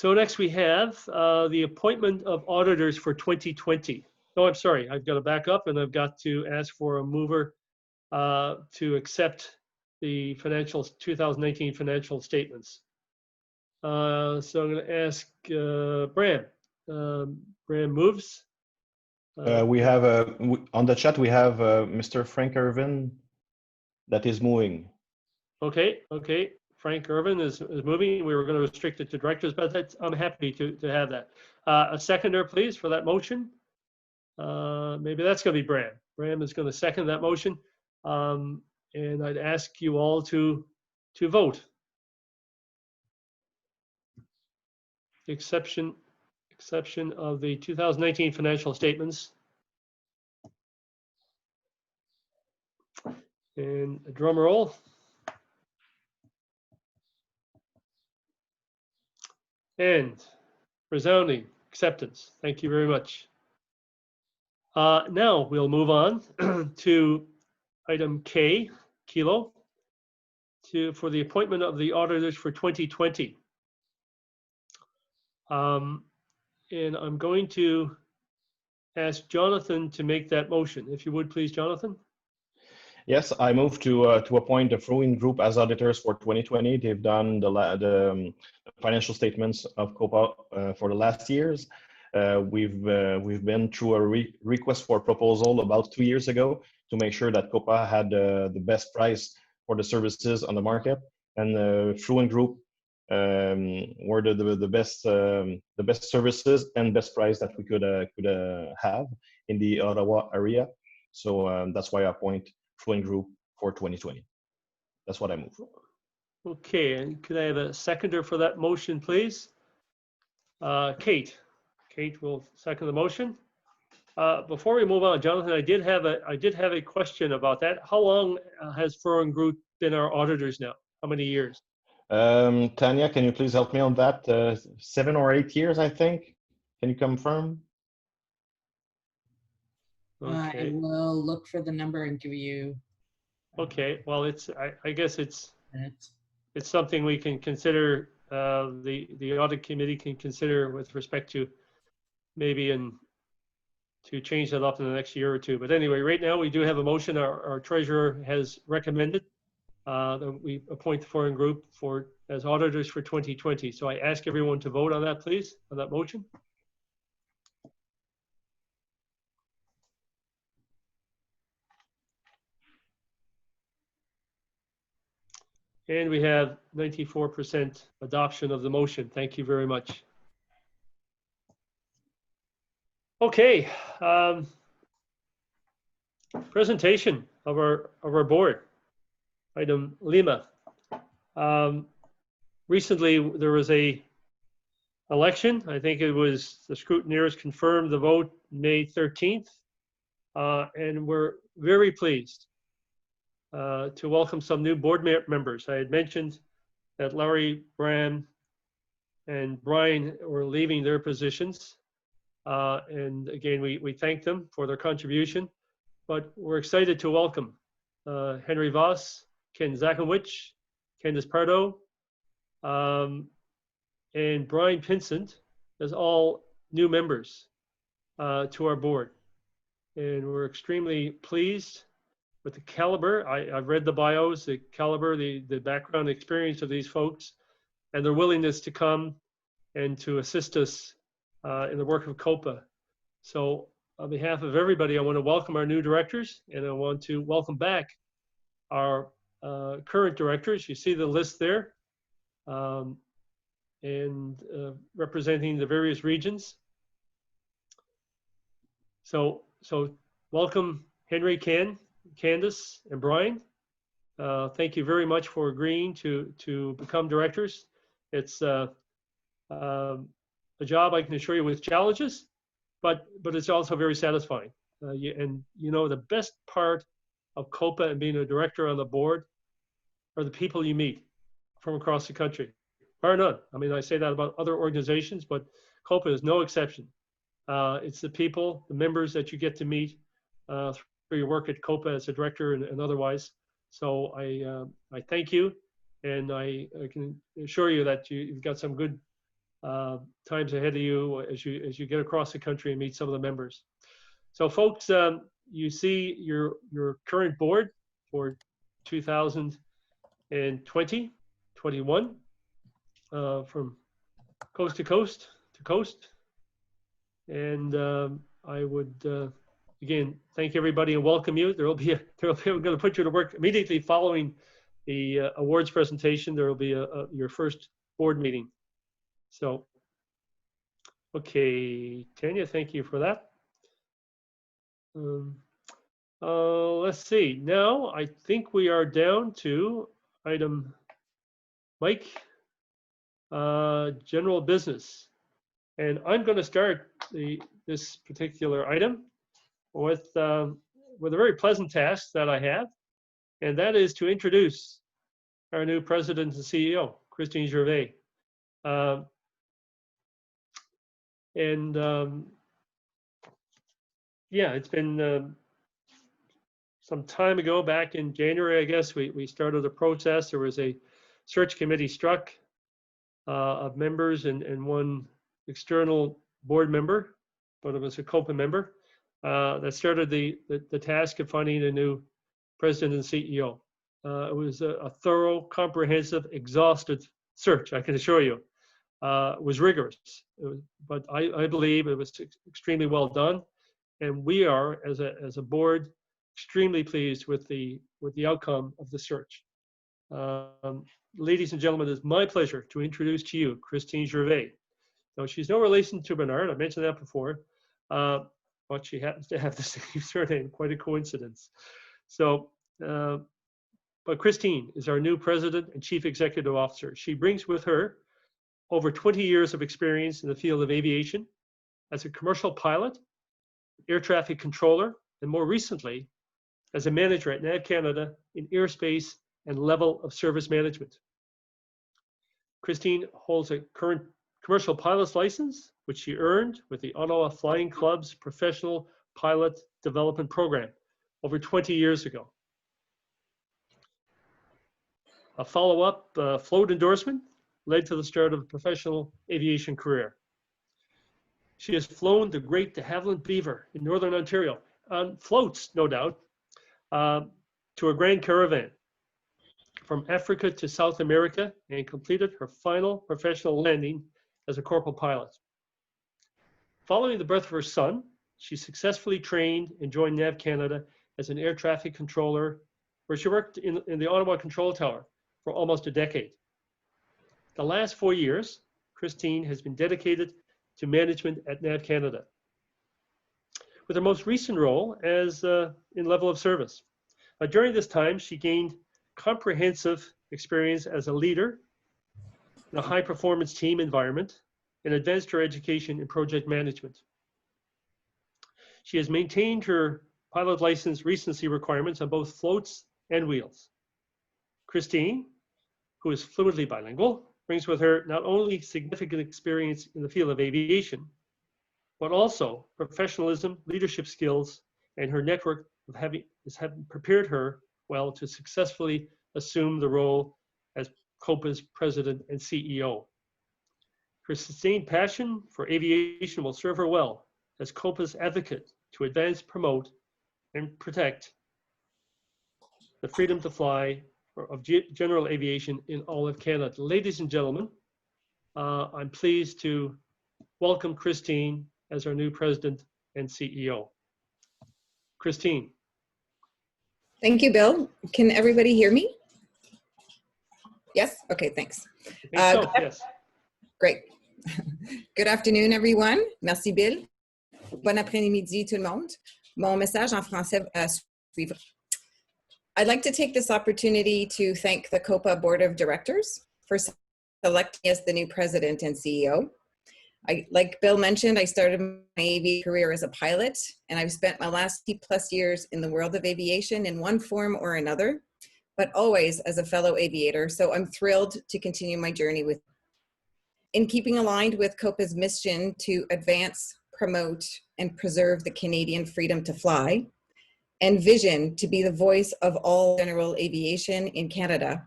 next we have the appointment of auditors for 2020. Oh, I'm sorry, I've got to back up and I've got to ask for a mover to accept the 2019 financial statements. So I'm going to ask Bram. Bram moves. We have on the chat, we have Mr. Frank Irvin that is moving. Okay. Frank Irvin is moving. We were going to restrict it to directors, but I'm happy to have that. A seconder, please, for that motion. Maybe that's going to be Bram. Bram is going to second that motion. And I'd ask you all to vote. Exception of the 2019 financial statements. And a drum roll. And resounding acceptance. Thank you very much. Now we'll move on to item K, Kilo, for the appointment of the auditors for 2020. And I'm going to ask Jonathan to make that motion. If you would, please, Jonathan. Yes, I move to appoint the Fruin Group as auditors for 2020. They've done the financial statements of Copa for the last years. We've been through a request for proposal about 2 years ago to make sure that Copa had the best price for the services on the market, and Fruin Group were the best services and best price that we could have in the Ottawa area. So that's why I appoint Fruin Group for 2020. That's what I move. Okay, and could I have a seconder for that motion, please? Kate. Kate will second the motion. Before we move on, Jonathan, I did have a question about that. How long has Fruin Group been our auditors now? How many years? Tanya, can you please help me on that? 7 or 8 years, I think. Can you confirm? Okay. I will look for the number and give you. Okay. Well, I guess it's Minutes. something we can consider. The audit committee can consider with respect to maybe to change that up in the next year or two. But anyway, right now we do have a motion. Our treasurer has recommended that we appoint the foreign group as auditors for 2020. So I ask everyone to vote on that, please, on that motion. And we have 94% adoption of the motion. Thank you very much. Okay, presentation of our board. Item Lima. Recently there was a election. I think it was the scrutineers confirmed the vote May 13th, and we're very pleased to welcome some new board members. I had mentioned that Larry, Bram, and Brian were leaving their positions. And again, we thank them for their contribution, but we're excited to welcome Henry Voss, Ken Zakowicz, Candice Pardo, and Brian Pinsent as all new members to our board. And we're extremely pleased with the caliber. I've read the bios, the caliber, the background experience of these folks, and their willingness to come and to assist us in the work of Copa. So on behalf of everybody, I want to welcome our new directors, and I want to welcome back our current directors. You see the list there, and representing the various regions. So welcome Henry, Ken, Candice, and Brian. Thank you very much for agreeing to become directors. It's a job, I can assure you, with challenges, but it's also very satisfying. And you know, the best part of Copa and being a director on the board are the people you meet from across the country, bar none. I mean, I say that about other organizations, but Copa is no exception. It's the people, the members that you get to meet through your work at Copa as a director and otherwise. So I thank you, and I can assure you that you've got some good times ahead of you as you get across the country and meet some of the members. So folks, you see your current board for 2020, 21, from coast to coast to coast. And I would again thank everybody and welcome you. We're going to put you to work immediately following the awards presentation. There will be your first board meeting. So, okay, Tanya, thank you for that. Let's see. Now I think we are down to item Mike, general business. And I'm going to start this particular item with a very pleasant task that I have, and that is to introduce our new president and CEO, Christine Gervais. Yeah, it's been some time ago, back in January, I guess, we started a process. There was a search committee struck of members and one external board member, but it was a Copa member that started the task of finding a new president and CEO. It was a thorough, comprehensive, exhaustive search, I can assure you. It was rigorous, but I believe it was extremely well done. And we are, as a board, extremely pleased with the outcome of the search. Ladies and gentlemen, it's my pleasure to introduce to you Christine Gervais. Now, she's no relation to Bernard, I mentioned that before, but she happens to have the same surname, quite a coincidence. So, but Christine is our new president and chief executive officer. She brings with her over 20 years of experience in the field of aviation as a commercial pilot, air traffic controller, and more recently, as a manager at NAV Canada in airspace and level of service management. Christine holds a current commercial pilot's license, which she earned with the Ottawa Flying Club's professional pilot development program over 20 years ago. A follow-up float endorsement led to the start of a professional aviation career. She has flown the Great de Havilland Beaver in Northern Ontario on floats, no doubt, to a grand caravan from Africa to South America and completed her final professional landing as a corporal pilot. Following the birth of her son, she successfully trained and joined NAV Canada as an air traffic controller, where she worked in the Ottawa Control Tower for almost a decade. The last 4 years, Christine has been dedicated to management at NAV Canada, with her most recent role as in level of service. During this time, she gained comprehensive experience as a leader in a high-performance team environment and advanced her education in project management. She has maintained her pilot license recency requirements on both floats and wheels. Christine, who is fluently bilingual, brings with her not only significant experience in the field of aviation, but also professionalism, leadership skills, and her network of having prepared her well to successfully assume the role as Copa's president and CEO. Her sustained passion for aviation will serve her well as Copa's advocate to advance, promote, and protect the freedom to fly of general aviation in all of Canada. Ladies and gentlemen, I'm pleased to welcome Christine as our new president and CEO. Christine. Thank you, Bill. Can everybody hear me? Yes? Okay, thanks. I think so, yes. Great. Good afternoon, everyone. Merci, Bill. Bon après-midi, tout le monde. Mon message en français suivra. I'd like to take this opportunity to thank the Copa Board of Directors for selecting me as the new president and CEO. Like Bill mentioned, I started my AV career as a pilot, and I've spent my last 50+ years in the world of aviation in one form or another, but always as a fellow aviator, so I'm thrilled to continue my journey with. In keeping aligned with Copa's mission to advance, promote, and preserve the Canadian freedom to fly, and vision to be the voice of all general aviation in Canada,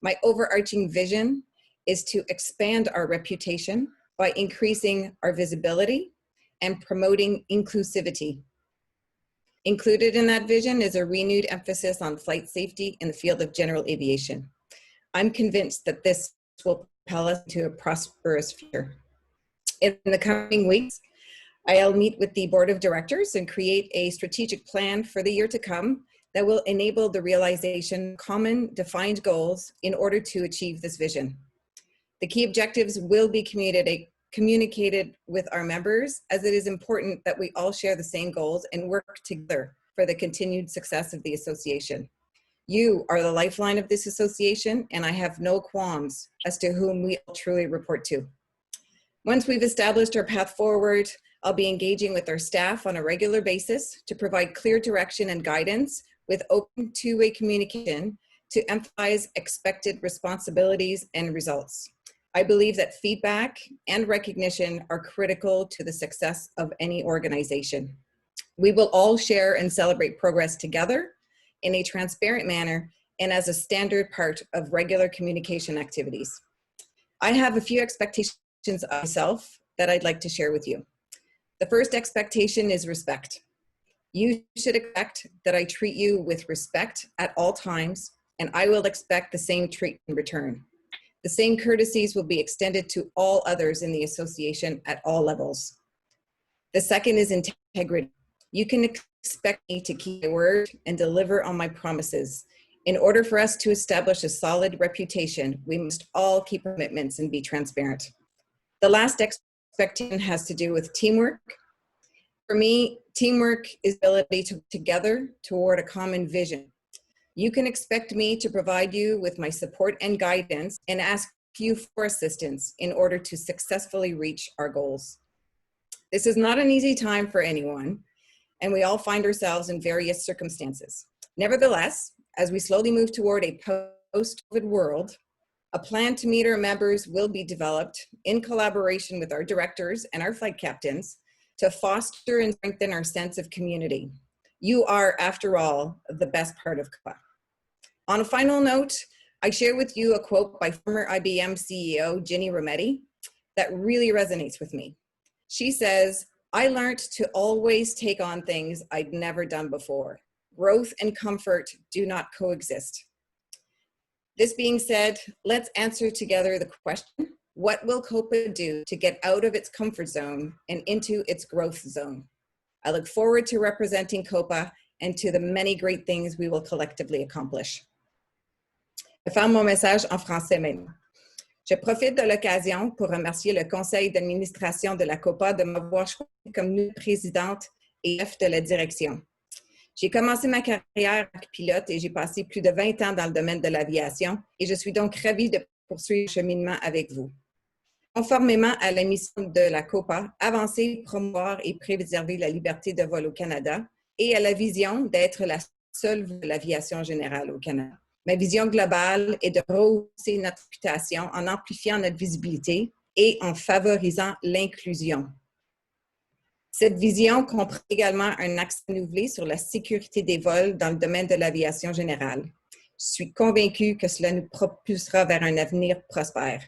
my overarching vision is to expand our reputation by increasing our visibility and promoting inclusivity. Included in that vision is a renewed emphasis on flight safety in the field of general aviation. I'm convinced that this will propel us to a prosperous future. In the coming weeks, I'll meet with the board of directors and create a strategic plan for the year to come that will enable the realization of common defined goals in order to achieve this vision. The key objectives will be communicated with our members, as it is important that we all share the same goals and work together for the continued success of the association. You are the lifeline of this association, and I have no qualms as to whom we all truly report to. Once we've established our path forward, I'll be engaging with our staff on a regular basis to provide clear direction and guidance with open two-way communication to emphasize expected responsibilities and results. I believe that feedback and recognition are critical to the success of any organization. We will all share and celebrate progress together in a transparent manner and as a standard part of regular communication activities. I have a few expectations of myself that I'd like to share with you. The first expectation is respect. You should expect that I treat you with respect at all times, and I will expect the same treatment in return. The same courtesies will be extended to all others in the association at all levels. The second is integrity. You can expect me to keep my word and deliver on my promises. In order for us to establish a solid reputation, we must all keep commitments and be transparent. The last expectation has to do with teamwork. For me, teamwork is the ability to work together toward a common vision. You can expect me to provide you with my support and guidance and ask you for assistance in order to successfully reach our goals. This is not an easy time for anyone, and we all find ourselves in various circumstances. Nevertheless, as we slowly move toward a post-COVID world, a plan to meet our members will be developed in collaboration with our directors and our flight captains to foster and strengthen our sense of community. You are, after all, the best part of Coppa. On a final note, I share with you a quote by former IBM CEO, Ginny Rometty, that really resonates with me. She says, I learned to always take on things I'd never done before. Growth and comfort do not coexist. This being said, let's answer together the question, what will Coppa do to get out of its comfort zone and into its growth zone? I look forward to representing Coppa and to the many great things we will collectively accomplish. Je vais faire mon message en français maintenant. Je profite de l'occasion pour remercier le conseil d'administration de la Coppa de m'avoir choisi comme nouvelle présidente et chef de la direction. J'ai commencé ma carrière en pilote et j'ai passé plus de 20 ans dans le domaine de l'aviation et je suis donc ravie de poursuivre le cheminement avec vous. Conformément à la mission de la Coppa, avancer, promouvoir et préserver la liberté de vol au Canada et à la vision d'être la seule voie de l'aviation générale au Canada. Ma vision globale est de rehausser notre réputation en amplifiant notre visibilité et en favorisant l'inclusion. Cette vision comprend également un axe renouvelé sur la sécurité des vols dans le domaine de l'aviation générale. Je suis convaincue que cela nous propulsera vers un avenir prospère.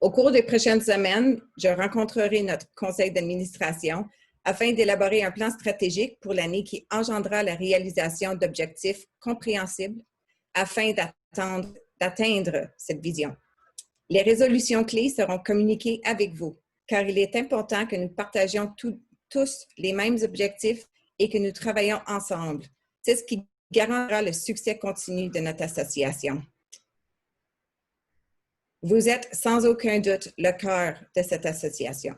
Au cours des prochaines semaines, je rencontrerai notre conseil d'administration afin d'élaborer un plan stratégique pour l'année qui engendrera la réalisation d'objectifs compréhensibles afin d'atteindre cette vision. Les résolutions clés seront communiquées avec vous, car il est important que nous partagions tous les mêmes objectifs et que nous travaillons ensemble. C'est ce qui garantira le succès continu de notre association. Vous êtes sans aucun doute le cœur de cette association.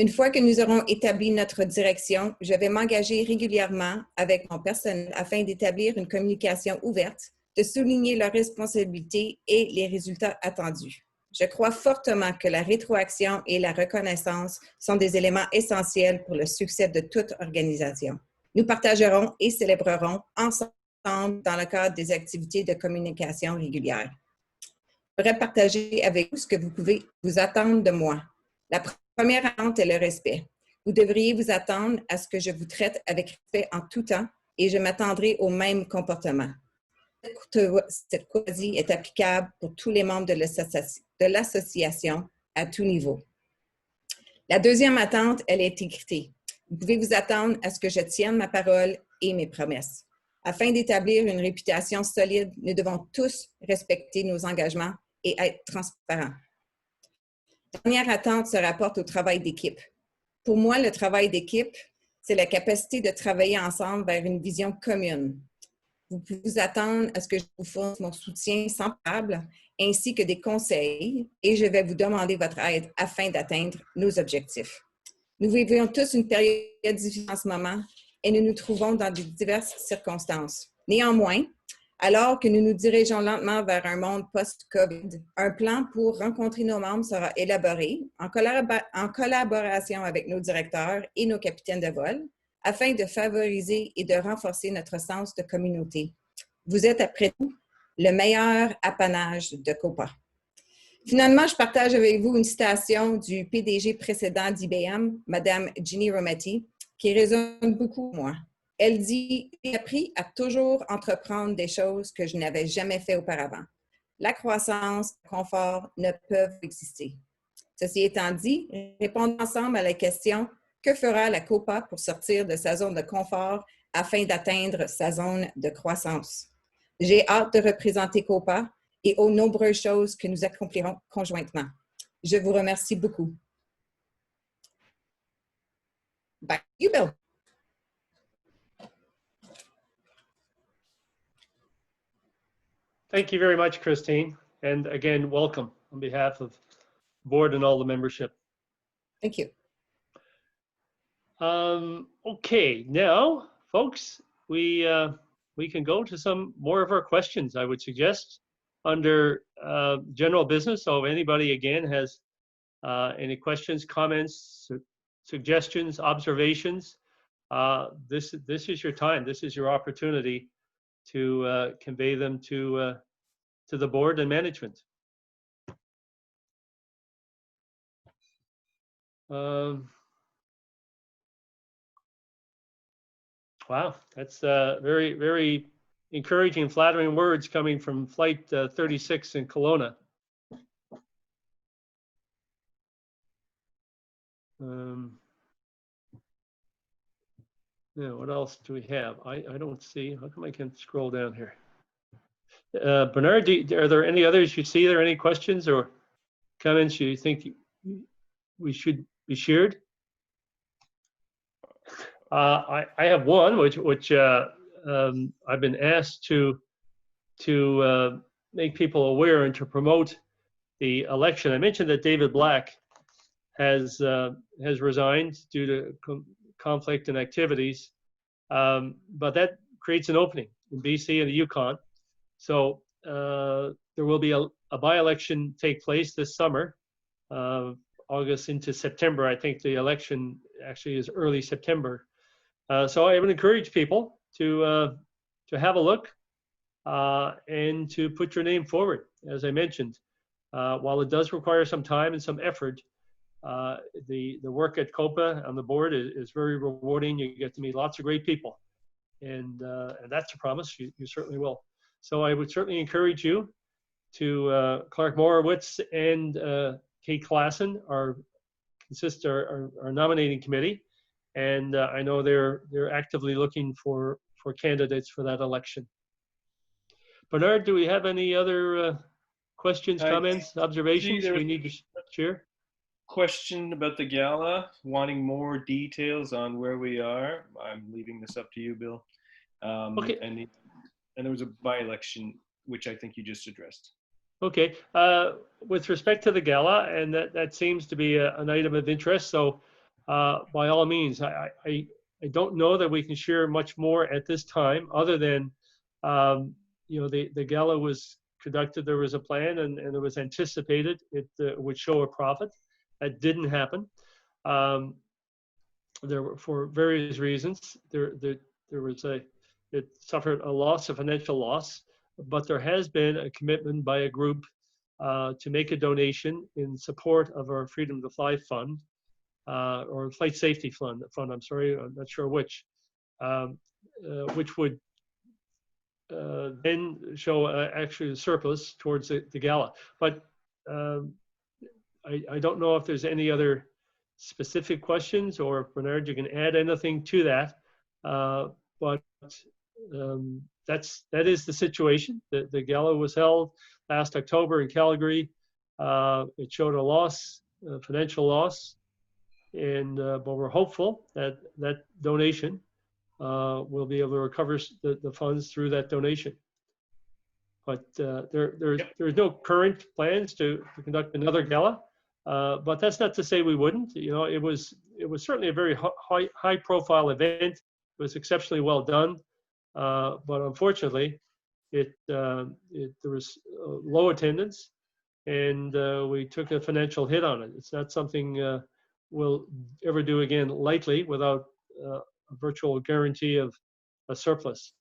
Une fois que nous aurons établi notre direction, je vais m'engager régulièrement avec mon personnel afin d'établir une communication ouverte, de souligner leurs responsabilités et les résultats attendus. Je crois fortement que la rétroaction et la reconnaissance sont des éléments essentiels pour le succès de toute organisation. Nous partagerons et célébrerons ensemble dans le cadre des activités de communication régulières. Je voudrais partager avec vous ce que vous pouvez vous attendre de moi. La première attente est le respect. Vous devriez vous attendre à ce que je vous traite avec respect en tout temps et je m'attendrai au même comportement. Cette courtoisie est applicable pour tous les membres de l'association à tout niveau. La deuxième attente est l'intégrité. Vous pouvez vous attendre à ce que je tienne ma parole et mes promesses. Afin d'établir une réputation solide, nous devons tous respecter nos engagements et être transparents. La dernière attente se rapporte au travail d'équipe. Pour moi, le travail d'équipe, c'est la capacité de travailler ensemble vers une vision commune. Vous pouvez vous attendre à ce que je vous fournisse mon soutien sans parole, ainsi que des conseils, et je vais vous demander votre aide afin d'atteindre nos objectifs. Nous vivons tous une période difficile en ce moment et nous nous trouvons dans de diverses circonstances. Néanmoins, alors que nous nous dirigeons lentement vers un monde post-COVID, un plan pour rencontrer nos membres sera élaboré en collaboration avec nos directeurs et nos capitaines de vol afin de favoriser et de renforcer notre sens de communauté. Vous êtes après tout le meilleur apanage de Coppa. Finalement, je partage avec vous une citation du PDG précédent d'IBM, Mme Jeanine Cross, qui résonne beaucoup pour moi. Elle dit « J'ai appris à toujours entreprendre des choses que je n'avais jamais fait auparavant. La croissance, le confort ne peuvent exister. » Ceci étant dit, répondons ensemble à la question « Que fera la Coppa pour sortir de sa zone de confort afin d'atteindre sa zone de croissance? » J'ai hâte de représenter Coppa et aux nombreuses choses que nous accomplirons conjointement. Je vous remercie beaucoup. Back to you, Bill. Thank you very much, Christine. And again, welcome on behalf of the board and all the membership. Thank you. Okay, now, folks, we can go to some more of our questions, I would suggest, under general business. So if anybody, again, has any questions, comments, suggestions, observations, this is your time. This is your opportunity to convey them to the board and management. Wow, that's very, very encouraging and flattering words coming from Flight 36 in Kelowna. Yeah, what else do we have? I don't see. How come I can't scroll down here? Bernard, are there any others you see? Are there any questions or comments you think we should be shared? I have one, which I've been asked to make people aware and to promote the election. I mentioned that David Black has resigned due to conflict and activities, but that creates an opening in BC and the Yukon. So there will be a by-election take place this summer, August into September. I think the election actually is early September. So I would encourage people to have a look and to put your name forward. As I mentioned, while it does require some time and some effort, the work at Copa on the board is very rewarding. You get to meet lots of great people, and that's a promise. You certainly will. So I would certainly encourage you to Clark Morowitz and Kate Klassen are nominating committee, and I know they're actively looking for candidates for that election. Bernard, do we have any other questions, comments, observations we need to share? Question about the gala, wanting more details on where we are. I'm leaving this up to you, Bill. Okay. And there was a by-election, which I think you just addressed. Okay. With respect to the gala, and that seems to be an item of interest. So by all means, I don't know that we can share much more at this time, other than the gala was conducted. There was a plan, and it was anticipated it would show a profit. That didn't happen. There were, for various reasons, it suffered a financial loss, but there has been a commitment by a group to make a donation in support of our Freedom to Fly Fund, or Flight Safety Fund, I'm sorry, I'm not sure which would then show actually a surplus towards the gala. But I don't know if there's any other specific questions, or if Bernard, you can add anything to that. But that is the situation. The gala was held last October in Calgary. It showed a loss, a financial loss, and but we're hopeful that that donation will be able to recover the funds through that donation. But there's no current plans to conduct another gala. But that's not to say we wouldn't. It was certainly a very high profile event. It was exceptionally well done, but unfortunately, there was low attendance, and we took a financial hit on it. It's not something we'll ever do again lightly without a virtual guarantee of a surplus.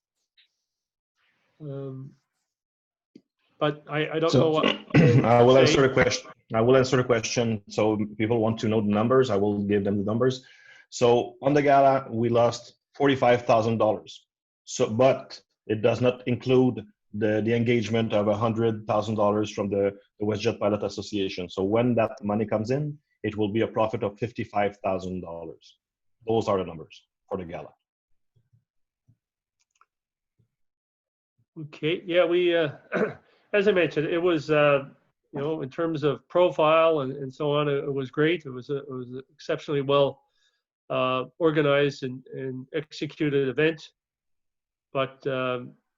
But I don't know what. I will answer the question. I will answer the question. So people want to know the numbers. I will give them the numbers. So on the gala, we lost $45,000. So, but it does not include the engagement of $100,000 from the WestJet Pilot Association. So when that money comes in, it will be a profit of $55,000. Those are the numbers for the gala. Okay. Yeah, we. As I mentioned, it was, in terms of profile and so on, it was great. It was an exceptionally well organized and executed event. But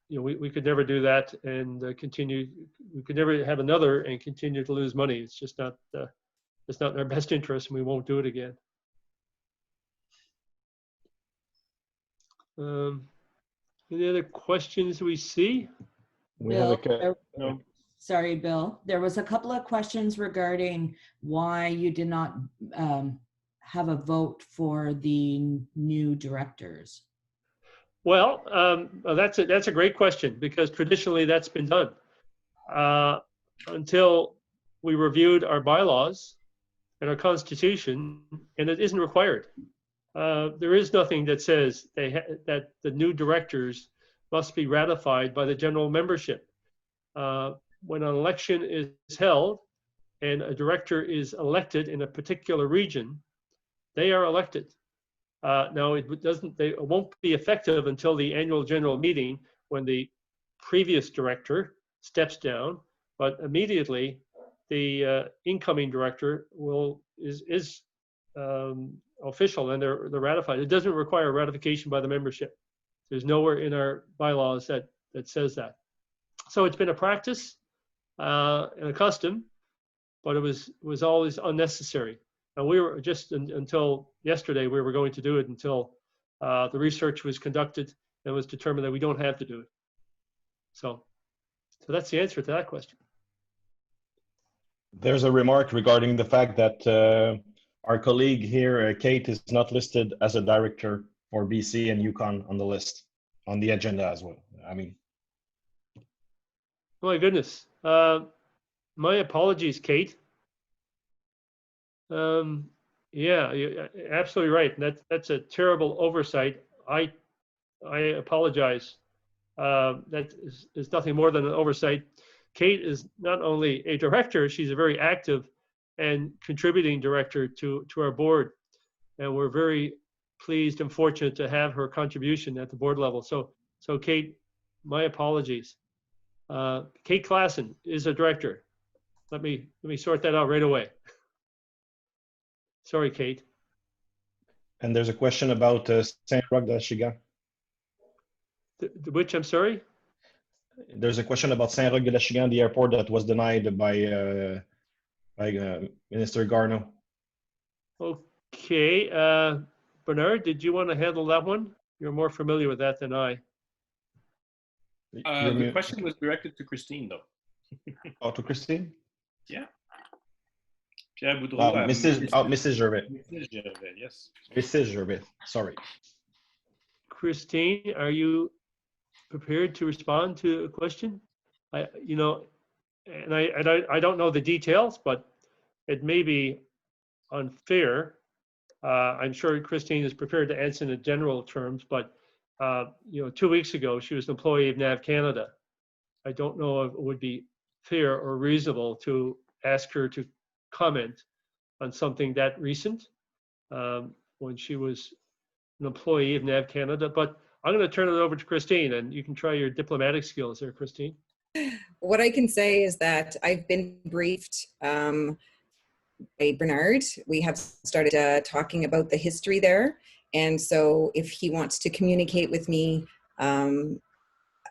we could never do that and continue. We could never have another and continue to lose money. It's just not. It's not in our best interest, and we won't do it again. Any other questions we see? Sorry, Bill. There was a couple of questions regarding why you did not have a vote for the new directors. Well, that's a great question, because traditionally that's been done until we reviewed our bylaws and our constitution, and it isn't required. There is nothing that says that the new directors must be ratified by the general membership. When an election is held and a director is elected in a particular region, they are elected. Now, it won't be effective until the annual general meeting when the previous director steps down, but immediately the incoming director is official and they're ratified. It doesn't require ratification by the membership. There's nowhere in our bylaws that says that. So it's been a practice and a custom, but it was always unnecessary. And we were just until yesterday, we were going to do it until the research was conducted and was determined that we don't have to do it. So that's the answer to that question. There's a remark regarding the fact that our colleague here, Kate, is not listed as a director for BC and Yukon on the list, on the agenda as well. I mean, my goodness. My apologies, Kate. Yeah, you're absolutely right. That's a terrible oversight. I apologize. That is nothing more than an oversight. Kate is not only a director, she's a very active and contributing director to our board. And we're very pleased and fortunate to have her contribution at the board level. So Kate, my apologies. Kate Klassen is a director. Let me sort that out right away. Sorry, Kate. and there's a question about Saint-Roch de l'Achigan. Which, I'm sorry? There's a question about Saint-Roch de l'Achigan, the airport that was denied by Minister Garneau. Okay. Bernard, did you want to handle that one? You're more familiar with that than I. The question was directed to Christine, though. Oh, to Christine? Yeah. Pierre Boudreau. Mrs. Gervais. Mrs. Gervais, yes. Mrs. Gervais, sorry. Christine, are you prepared to respond to a question? I don't know the details, but it may be unfair. I'm sure Christine is prepared to answer in the general terms, but 2 weeks ago, she was an employee of NAV Canada. I don't know if it would be fair or reasonable to ask her to comment on something that recent when she was an employee of NAV Canada. But I'm going to turn it over to Christine, and you can try your diplomatic skills there, Christine. What I can say is that I've been briefed by Bernard. We have started talking about the history there. And so if he wants to communicate with me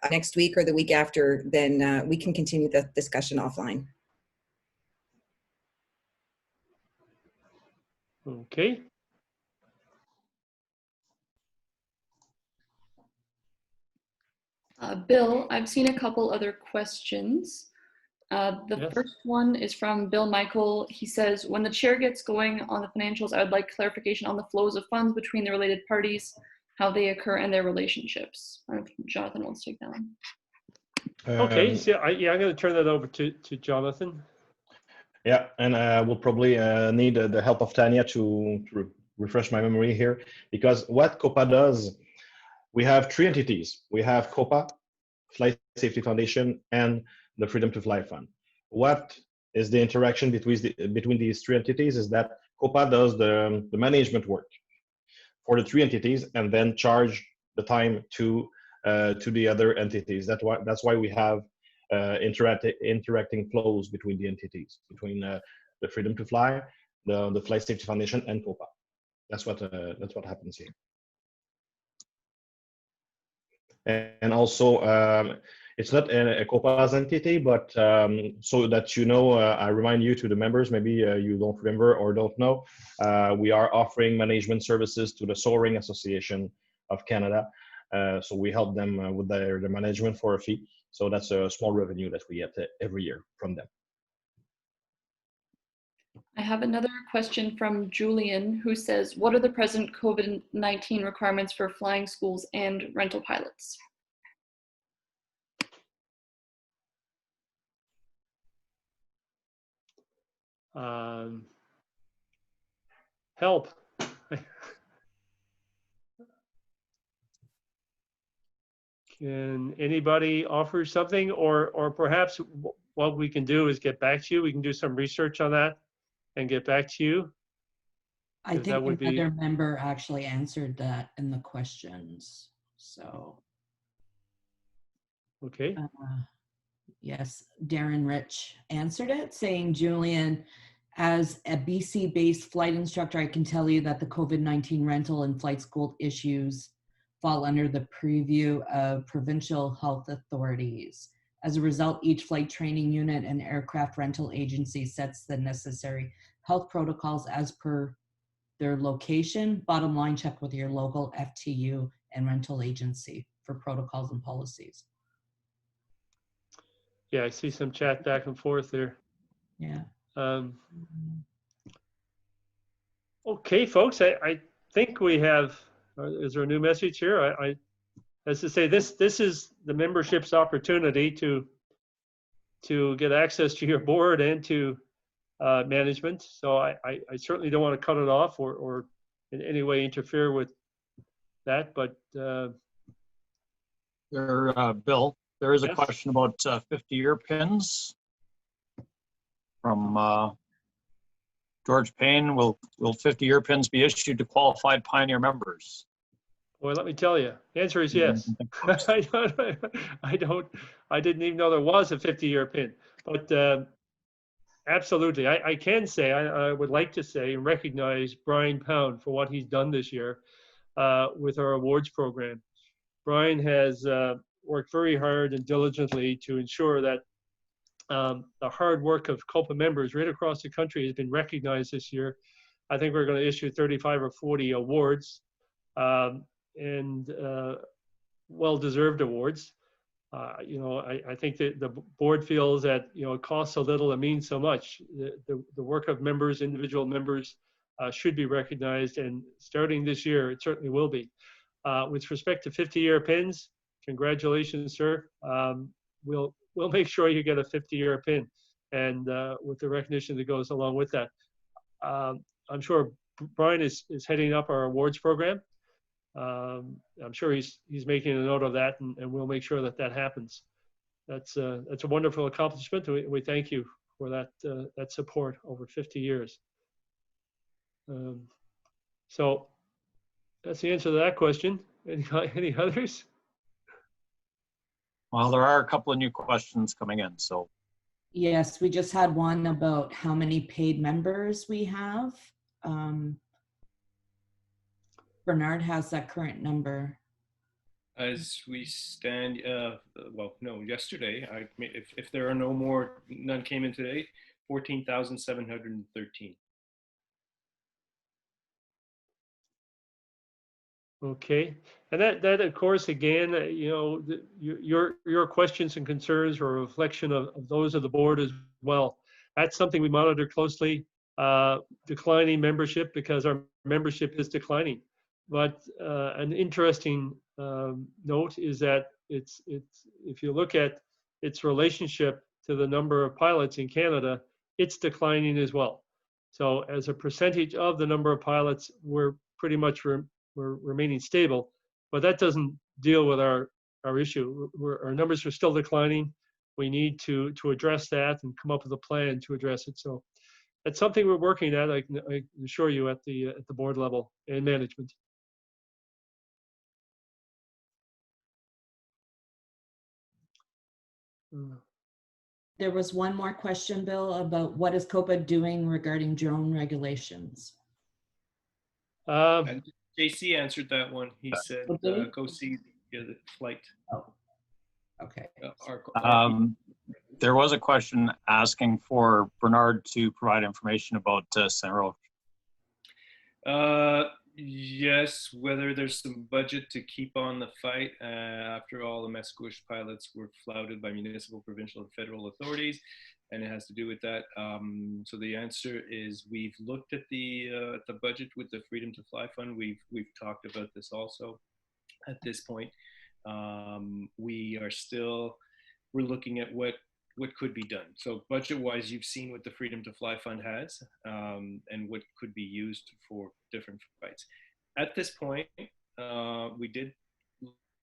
next week or the week after, then we can continue the discussion offline. Okay. Bill, I've seen a couple other questions. The first one is from Bill Michael. He says, when the chair gets going on the financials, I would like clarification on the flows of funds between the related parties, how they occur, and their relationships. I don't know if Jonathan wants to take that one. Okay, so I'm going to turn that over to Jonathan. Yeah, and we'll probably need the help of Tanya to refresh my memory here, because what Coppa does, we have 3 entities. We have Coppa, Flight Safety Foundation, and the Freedom to Fly Fund. What is the interaction between these 3 entities is that Coppa does the management work for the 3 entities and then charge the time to the other entities. That's why we have interacting flows between the entities, between the Freedom to Fly, the Flight Safety Foundation, and Coppa. That's what happens here. And also, it's not a Coppa's entity, but so that you know, I remind you to the members, maybe you don't remember or don't know, we are offering management services to the Soaring Association of Canada. So we help them with their management for a fee. So that's a small revenue that we get every year from them. I have another question from Julian, who says, what are the present COVID-19 requirements for flying schools and rental pilots? Help. Can anybody offer something, or perhaps what we can do is get back to you. We can do some research on that and get back to you. I That think would be- another member actually answered that in the questions. So, Okay. yes, Darren Rich answered it, saying, Julian, as a BC-based flight instructor, I can tell you that the COVID-19 rental and flight school issues fall under the purview of provincial health authorities. As a result, each flight training unit and aircraft rental agency sets the necessary health protocols as per their location. Bottom line, check with your local FTU and rental agency for protocols and policies. Yeah, I see some chat back and forth there. Yeah. Okay, folks, I think we have, is there a new message here? As to say, this is the membership's opportunity to get access to your board and to management. So I certainly don't want to cut it off or in any way interfere with that, but Bill, there is a Yes. question about 50-year pins from George Payne. Will 50-year pins be issued to qualified Pioneer members? boy, let me tell you, the answer is yes. I didn't even know there was a 50-year pin, but absolutely. I can say, I would like to say and recognize Brian Pound for what he's done this year with our awards program. Brian has worked very hard and diligently to ensure that the hard work of Copa members right across the country has been recognized this year. I think we're going to issue 35 or 40 awards and well-deserved awards. I think that the board feels that, it costs so little, it means so much. The work of members, individual members should be recognized, and starting this year, it certainly will be. With respect to 50-year pins, congratulations, sir. We'll make sure you get a 50-year pin, and with the recognition that goes along with that. I'm sure Brian is heading up our awards program. I'm sure he's making a note of that, and we'll make sure that happens. That's a wonderful accomplishment. We thank you for that support over 50 years. So that's the answer to that question. Any others? Well, there are a couple of new questions coming in, so. Yes, we just had one about how many paid members we have. Bernard has that current number. As we stand, well, no, yesterday, if there are none came in today, 14,713. Okay, and that of course, again, your questions and concerns are a reflection of those of the board as well. That's something we monitor closely. Declining membership, because our membership is declining. But an interesting note is that it's if you look at its relationship to the number of pilots in Canada, it's declining as well. So as a percentage of the number of pilots, we're pretty much we're remaining stable, but that doesn't deal with our issue. Our numbers are still declining. We need to address that and come up with a plan to address it. So that's something we're working at. I can assure you at the board level and management. There was one more question, Bill, about what is Copa doing regarding drone regulations? And JC answered that one. He said, go see the flight. Oh, okay. There was a question asking for Bernard to provide information about Saint-Roch. Yes, whether there's some budget to keep on the fight after all the Mascouche pilots were flouted by municipal, provincial, and federal authorities, and it has to do with that. So the answer is we've looked at the budget with the Freedom to Fly Fund. We've talked about this also. At this point, we're looking at what could be done. So budget-wise, you've seen what the Freedom to Fly Fund has and what could be used for different fights. At this point, we did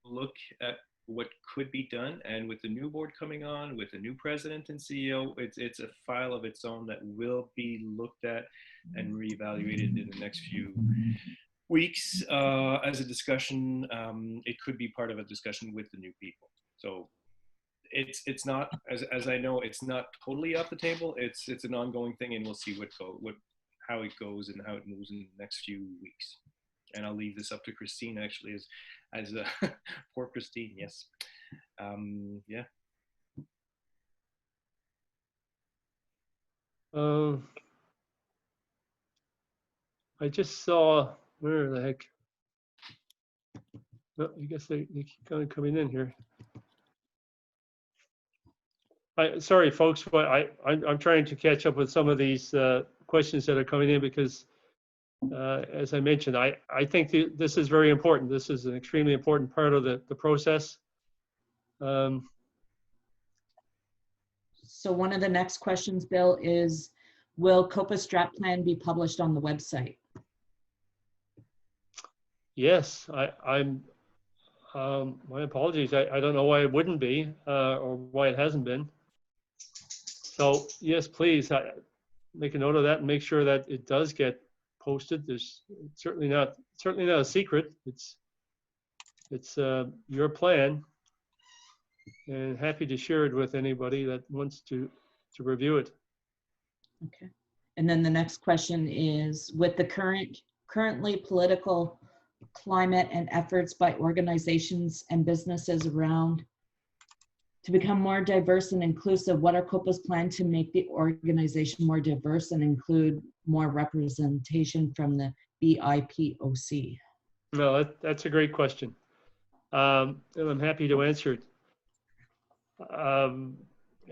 look at what could be done. And with the new board coming on, with a new president and CEO, it's a file of its own that will be looked at and reevaluated in the next few weeks as a discussion. It could be part of a discussion with the new people. So it's not, as I know, it's not totally off the table. It's an ongoing thing, and we'll see how it goes and how it moves in the next few weeks. And I'll leave this up to Christine, actually, as poor Christine. Yes. Yeah. I just saw, where the heck? Oh, I guess they keep kind of coming in here. Sorry, folks, but I'm trying to catch up with some of these questions that are coming in because, as I mentioned, I think this is very important. This is an extremely important part of the process. So one of the next questions, Bill, is will Copa Strat plan be published on the website? Yes, my apologies. I don't know why it wouldn't be or why it hasn't been. So yes, please make a note of that and make sure that it does get posted. There's certainly not a secret. It's your plan, and happy to share it with anybody that wants to review it. Okay. And then the next question is, with the currently political climate and efforts by organizations and businesses around to become more diverse and inclusive, what are Copa's plans to make the organization more diverse and include more representation from the BIPOC? No, that's a great question. And I'm happy to answer it.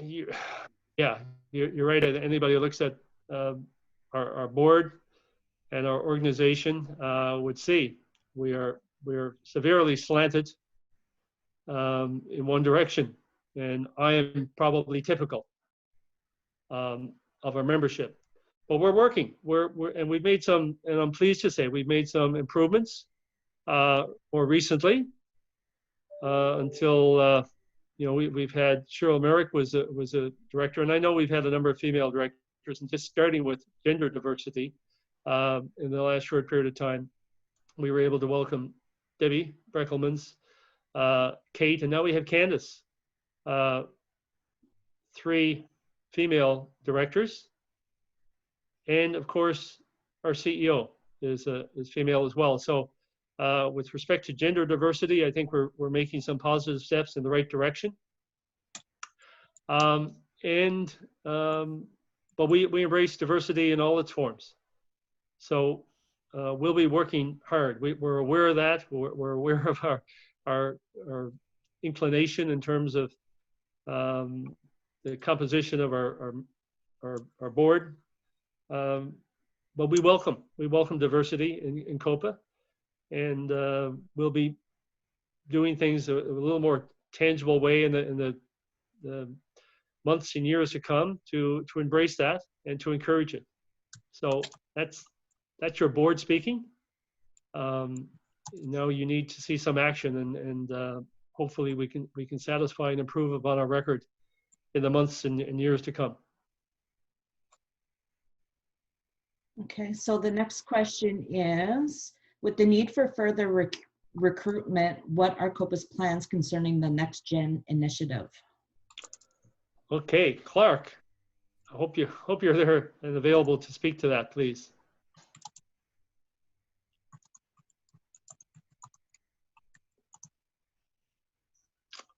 You're right. Anybody who looks at our board and our organization would see we're severely slanted in one direction, and I am probably typical of our membership. But we're working. And we've made some, and I'm pleased to say we've made some improvements more recently. Until we've had Cheryl Merrick was a director, and I know we've had a number of female directors, and just starting with gender diversity in the last short period of time, we were able to welcome Debbie Breckelmans, Kate, and now we have Candace. 3 female directors, and of course our CEO is female as well. So with respect to gender diversity, I think we're making some positive steps in the right direction. But we embrace diversity in all its forms. So we'll be working hard. We're aware of that. We're aware of our inclination in terms of the composition of our board. But we welcome diversity in Copa. And we'll be doing things a little more tangible way in the months and years to come to embrace that and to encourage it. So that's your board speaking. Now you need to see some action, and hopefully we can satisfy and improve upon our record in the months and years to come. Okay, so the next question is, with the need for further recruitment, what are Copa's plans concerning the Next Gen initiative? Okay, Clark, I hope you're there and available to speak to that, please.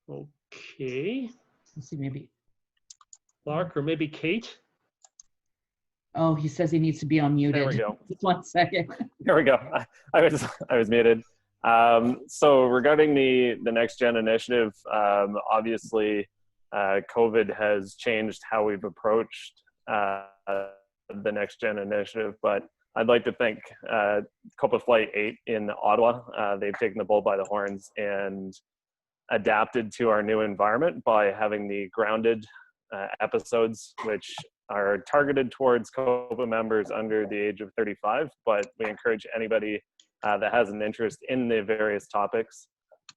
Okay. Let's see, maybe Clark or maybe Kate. Oh, he says he needs to be unmuted. There we go. Just 1 second. There we go. I was muted. So regarding the Next Gen initiative, obviously COVID has changed how we've approached the Next Gen initiative, but I'd like to thank Copa Flight 8 in Ottawa. They've taken the bull by the horns and adapted to our new environment by having the grounded episodes, which are targeted towards Copa members under the age of 35, but we encourage anybody that has an interest in the various topics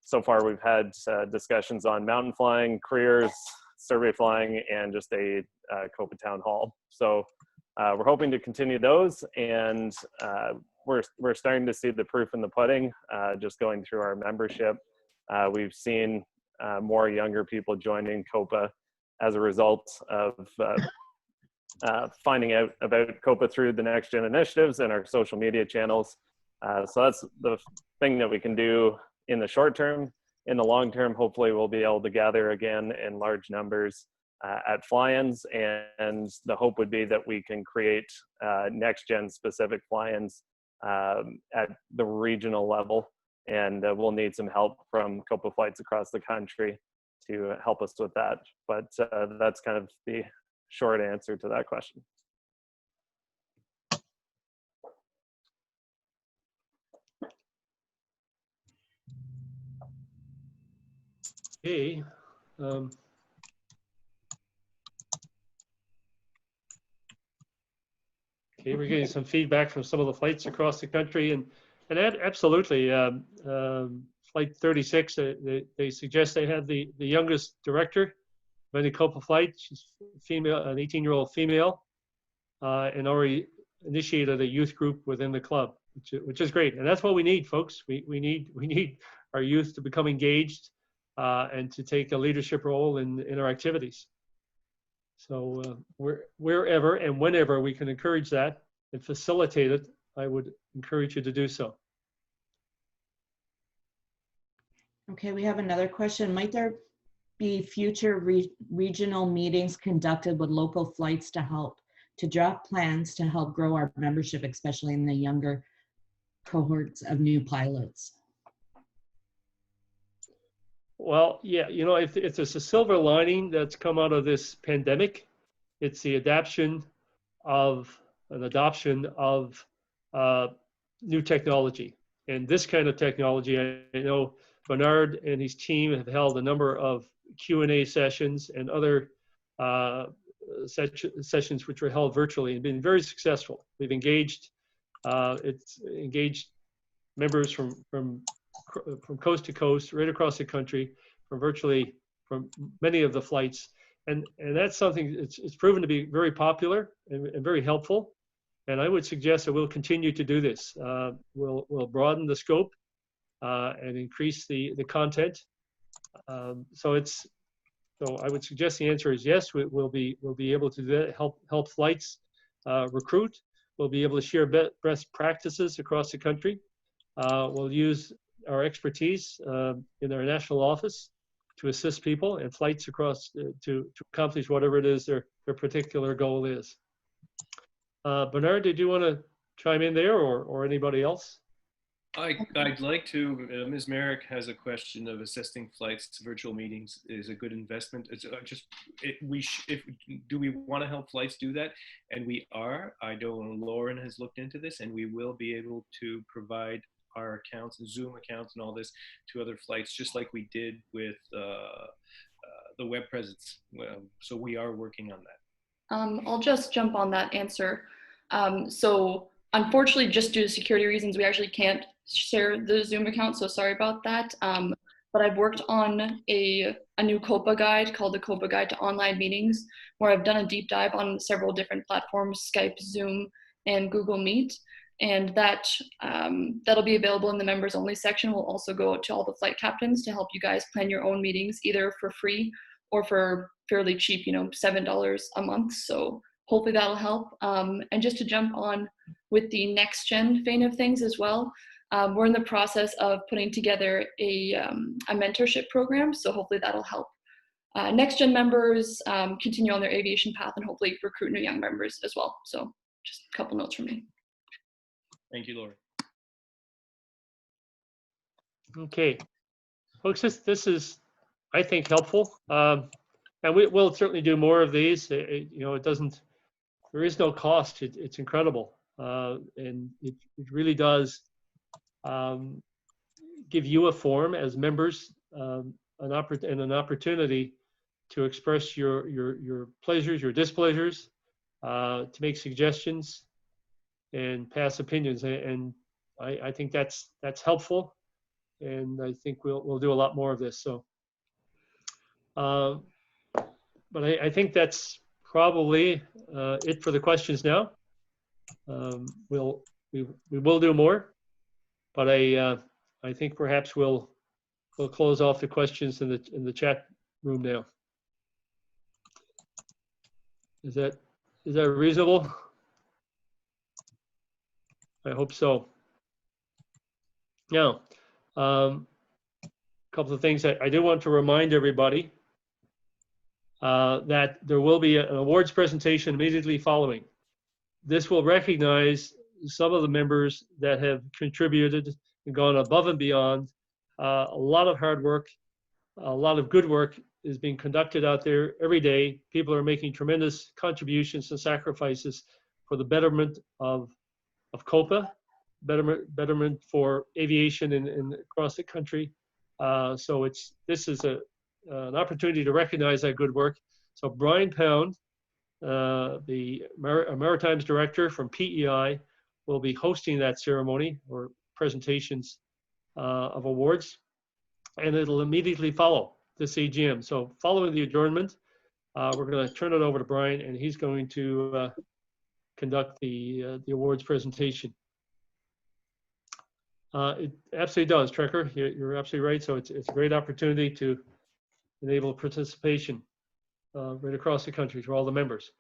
so far we've had discussions on mountain flying, careers, survey flying, and just a Copa town hall. So we're hoping to continue those, and we're starting to see the proof in the pudding, just going through our membership. We've seen more younger people joining Copa as a result of finding out about Copa through the Next Gen initiatives and our social media channels. So that's the thing that we can do in the short term. In the long term, hopefully we'll be able to gather again in large numbers at fly-ins, and the hope would be that we can create Next Gen specific fly-ins at the regional level, and we'll need some help from Copa flights across the country to help us with that. But that's kind of the short answer to that question. Okay. Okay, we're getting some feedback from some of the flights across the country, and absolutely, Flight 36, they suggest they have the youngest director of any Copa flight. She's female, an 18-year-old female, and already initiated a youth group within the club, which is great, and that's what we need, folks. We need our youth to become engaged and to take a leadership role in our activities. So wherever and whenever we can encourage that and facilitate it, I would encourage you to do so. Okay, we have another question. Might there be future regional meetings conducted with local flights to draft plans to help grow our membership, especially in the younger cohorts of new pilots? Well, yeah, you know, if there's a silver lining that's come out of this pandemic, it's the adoption of new technology. And this kind of technology, I know Bernard and his team have held a number of Q&A sessions and other sessions which were held virtually and been very successful. We've engaged members from coast to coast, right across the country, from many of the flights, and that's something it's proven to be very popular and very helpful. And I would suggest that we'll continue to do this. We'll broaden the scope and increase the content. So I would suggest the answer is yes. We'll be able to do that, help flights recruit. We'll be able to share best practices across the country. We'll use our expertise in our national office to assist people and flights across to accomplish whatever it is their particular goal is. Bernard, did you want to chime in there, or anybody else? I'd like to. Ms. Merrick has a question of assisting flights. Virtual meetings is a good investment. It's do we want to help flights do that? And we are. I know Lauren has looked into this, and we will be able to provide our accounts and Zoom accounts and all this to other flights, just like we did with the web presence. So we are working on that. I'll just jump on that answer. So unfortunately, just due to security reasons, we actually can't share the Zoom account. So sorry about that. But I've worked on a new Copa guide called the Copa Guide to Online Meetings, where I've done a deep dive on several different platforms, Skype, Zoom, and Google Meet. And that'll be available in the members only section. We'll also go out to all the flight captains to help you guys plan your own meetings, either for free or for fairly cheap, $7 a month. So hopefully that'll help. And just to jump on with the next gen vein of things as well, we're in the process of putting together a mentorship program. So hopefully that'll help next gen members continue on their aviation path and hopefully recruit new young members as well. So just a couple notes from me. Thank you, Laura. Okay, folks, this is, I think, helpful, and we'll certainly do more of these. It doesn't. There is no cost. It's incredible, and it really does give you a forum as members, an opportunity to express your pleasures, your displeasures, to make suggestions and pass opinions, and I think that's helpful. and I think we'll do a lot more of this. So, but I think that's probably it for the questions now. We will do more, but I think perhaps we'll close off the questions in the chat room now. Is that reasonable? I hope so. Now, a couple of things I do want to remind everybody that there will be an awards presentation immediately following. This will recognize some of the members that have contributed and gone above and beyond. A lot of hard work, a lot of good work is being conducted out there every day. People are making tremendous contributions and sacrifices for the betterment of Copa, betterment for aviation in across the country. So this is an opportunity to recognize that good work. So Brian Pound, the Maritimes Director from PEI, will be hosting that ceremony or presentations of awards, and it'll immediately follow this AGM. So following the adjournment, we're going to turn it over to Brian, and he's going to conduct the awards presentation. It absolutely does, Trekker. You're absolutely right. So it's a great opportunity to enable participation right across the country for all the members.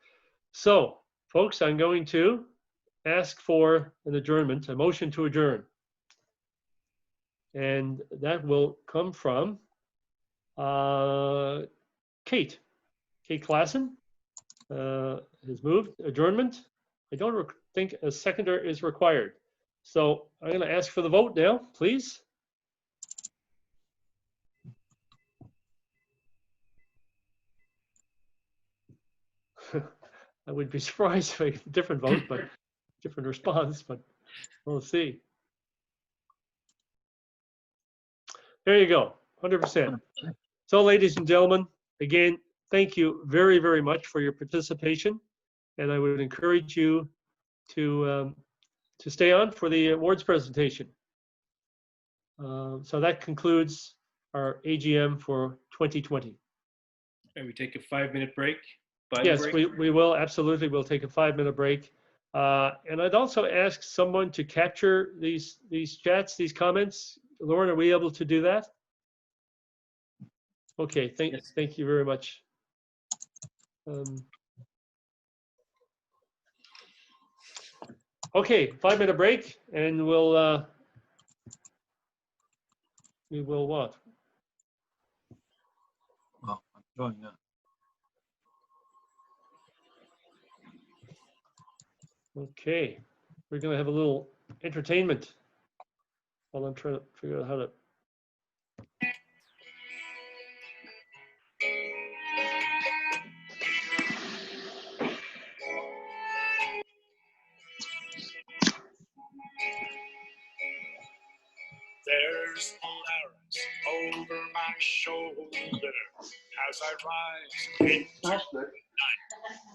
So, folks, I'm going to ask for an adjournment, a motion to adjourn. And that will come from Kate Klassen has moved adjournment. I don't think a seconder is required. So I'm going to ask for the vote now, please. I would be surprised if I get a different vote, but different response, but we'll see. There you go, 100%. So, ladies and gentlemen, again, thank you very, very much for your participation, and I would encourage you to stay on for the awards presentation. So that concludes our AGM for 2020. And we take a 5-minute break. Yes, we will, absolutely. We'll take a 5-minute break. And I'd also ask someone to capture these chats, these comments. Lauren, are we able to do that? Okay, thank you very much. Okay, 5-minute break, and we will what? Well, I'm doing that. Okay, we're going to have a little entertainment while I'm trying to figure out how to. There's Polaris over my shoulder as I rise into That's good.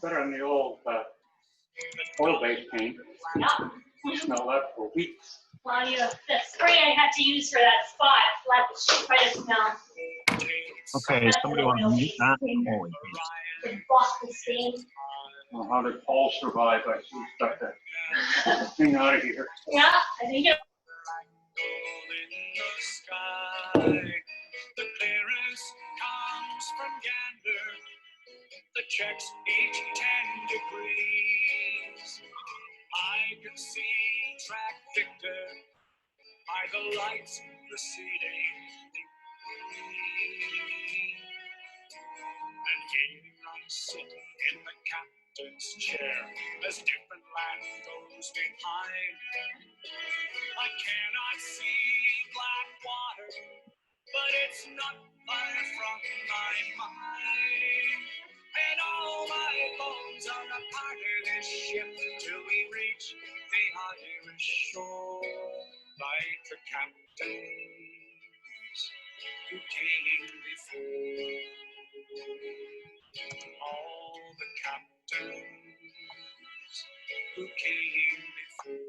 Better than the old oil-based paint. Yeah. You smell that for weeks. Well, the spray I had to use for that spot let the shit right smell. Okay, somebody want to mute that? Holy The Boston stain. Well, how did Paul survive? I see stuck that thing out of here. Yeah, I think it. in the sky. The clearance comes from Gander. The checks each 10 degrees. I can see track Victor by the lights receding. And here I sit in the captain's chair as different land goes behind. I cannot see black water, but it's not far from my mind. And all my bones are a part of this ship till we reach the Irish shore. Like the captains who came before. All the captains who came before.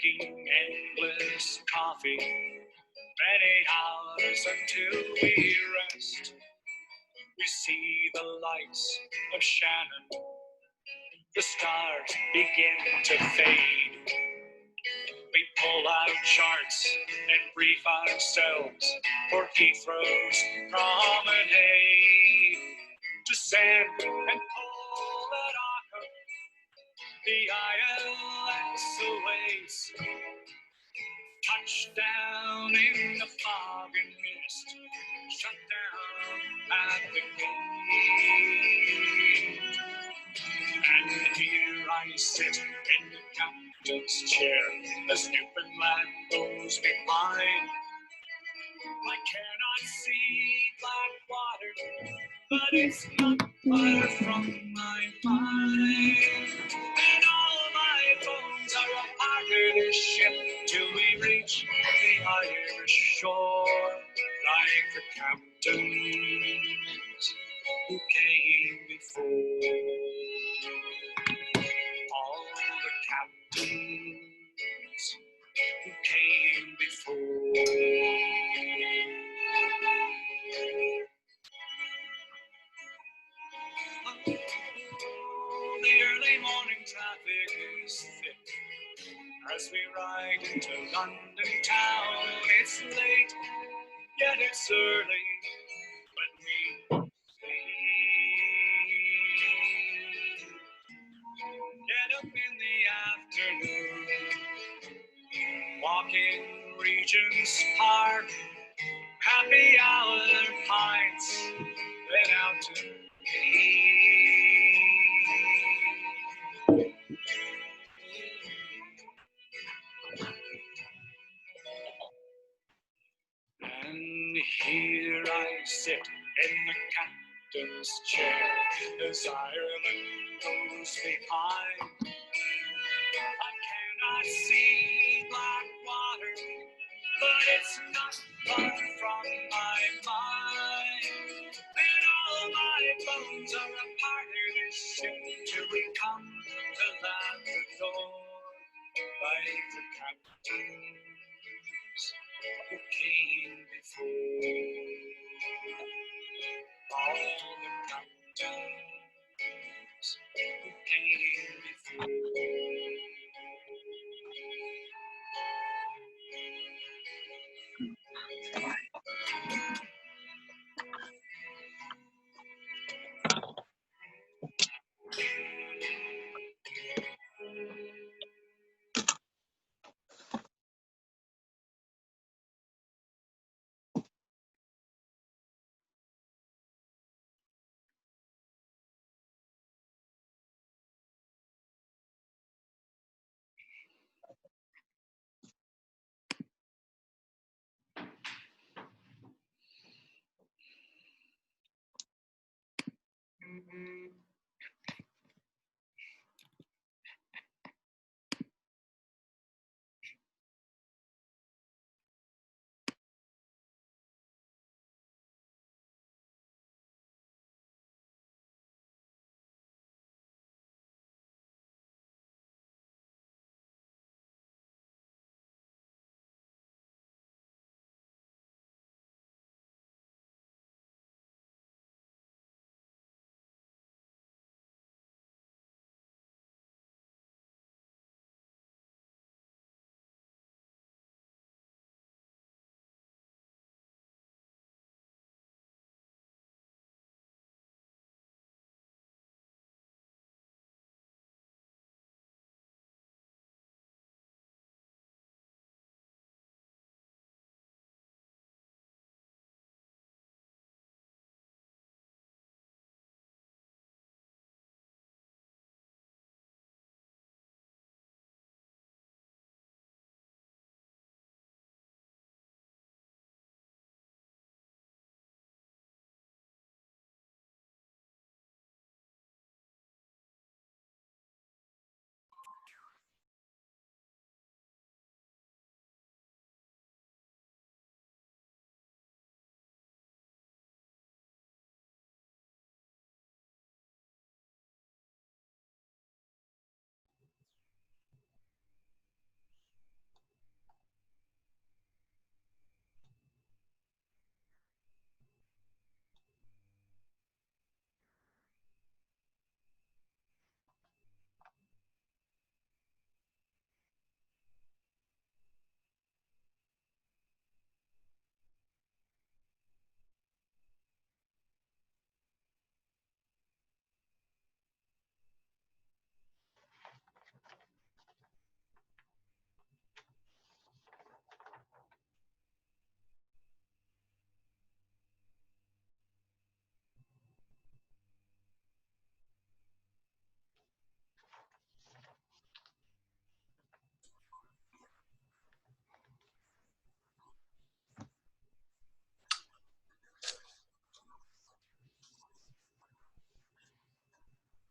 drinking endless coffee, many hours until we rest. We see the lights of Shannon, the stars begin to fade. We pull out charts and brief ourselves for Heathrow's promenade. Descend and pull at Arkham, the ILS awaits. Touchdown in the fog and mist, shut down at the gate. And here I sit in the captain's chair as Newfoundland goes behind. I cannot see black water, but it's not far from my mind. And all my bones are a part of this ship till we reach the Irish shore, like the captains who came before. All the captains who came before. The early morning traffic is thick as we ride into London town. It's late, yet it's early when we get up in the afternoon, walking Regent's Park, happy hour pints, then out to and here I sit in the captain's chair as Ireland goes behind. I cannot see black water, but it's not far from my mind. And all my bones are a part of this ship till we come to Labrador, like the captains who came before. All the captains who came before.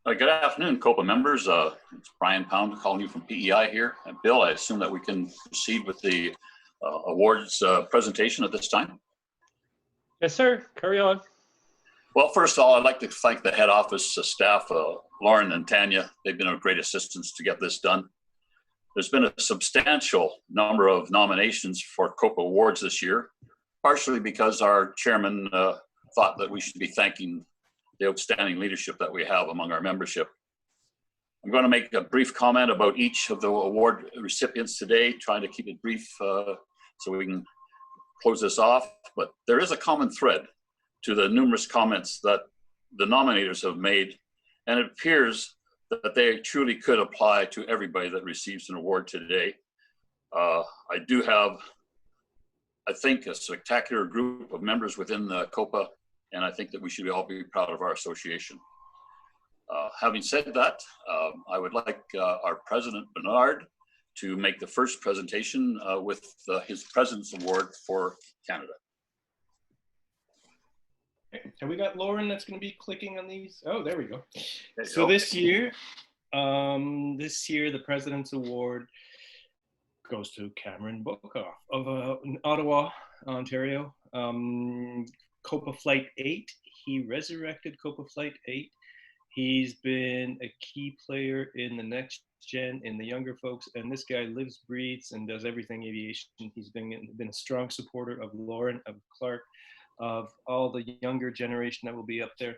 Good afternoon, Copa members. It's Brian Pound calling you from PEI here. And Bill, I assume that we can proceed with the awards presentation at this time. Yes, sir. Carry on. Well, first of all, I'd like to thank the head office staff, Lauren and Tanya. They've been a great assistance to get this done. There's been a substantial number of nominations for Copa Awards this year, partially because our chairman thought that we should be thanking the outstanding leadership that we have among our membership. I'm going to make a brief comment about each of the award recipients today, trying to keep it brief so we can close this off. But there is a common thread to the numerous comments that the nominators have made, and it appears that they truly could apply to everybody that receives an award today. I do have, I think, a spectacular group of members within the Copa, and I think that we should all be proud of our association. Having said that, I would like our president, Bernard, to make the first presentation with his President's Award for Canada. Have we got Lauren that's going to be clicking on these? Oh, there we go. There So you go. this year, the President's Award goes to Cameron Bokoff of Ottawa, Ontario. Copa Flight 8, he resurrected Copa Flight 8. He's been a key player in the next gen, in the younger folks, and this guy lives, breathes, and does everything aviation. He's been a strong supporter of Lauren, of Clark, of all the younger generation that will be up there.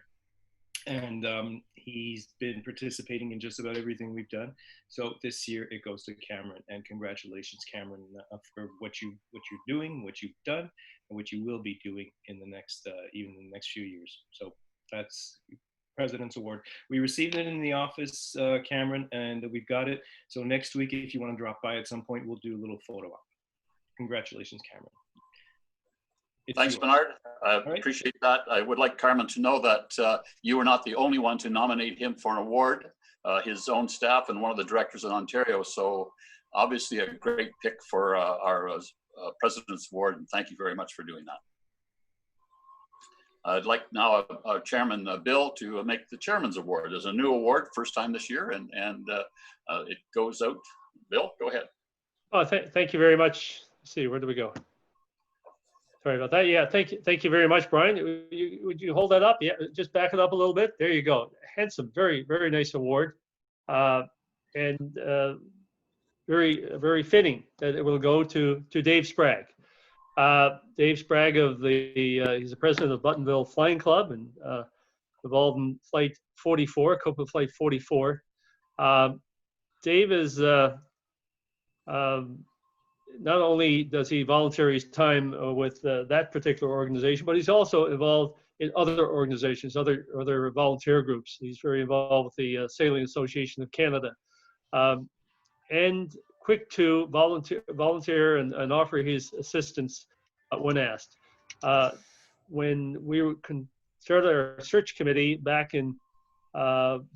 And he's been participating in just about everything we've done. So this year it goes to Cameron, and congratulations, Cameron, for what you're doing, what you've done, and what you will be doing in the next, even in the next few years. So that's President's Award. We received it in the office, Cameron, and we've got it. So next week, if you want to drop by at some point, we'll do a little photo op. Congratulations, Cameron. Thanks, Bernard. I appreciate that. I would like Carmen to know that you were not the only one to nominate him for an award, his own staff and one of the directors in Ontario. So obviously a great pick for our President's Award, and thank you very much for doing that. I'd like now our Chairman, Bill, to make the Chairman's Award. There's a new award, first time this year, and it goes out. Bill, go ahead. Oh, thank you very much. Let's see, where do we go? Sorry about that. Yeah, thank you very much, Brian. Would you hold that up? Yeah, just back it up a little bit. There you go. Handsome, very, very nice award, and very, very fitting that it will go to Dave Sprague. Dave Sprague he's the president of Buttonville Flying Club and involved in Flight 44, Copa Flight 44. Dave is not only does he volunteer his time with that particular organization, but he's also involved in other organizations, other volunteer groups. He's very involved with the Sailing Association of Canada, and quick to volunteer and offer his assistance when asked. When we started our search committee back in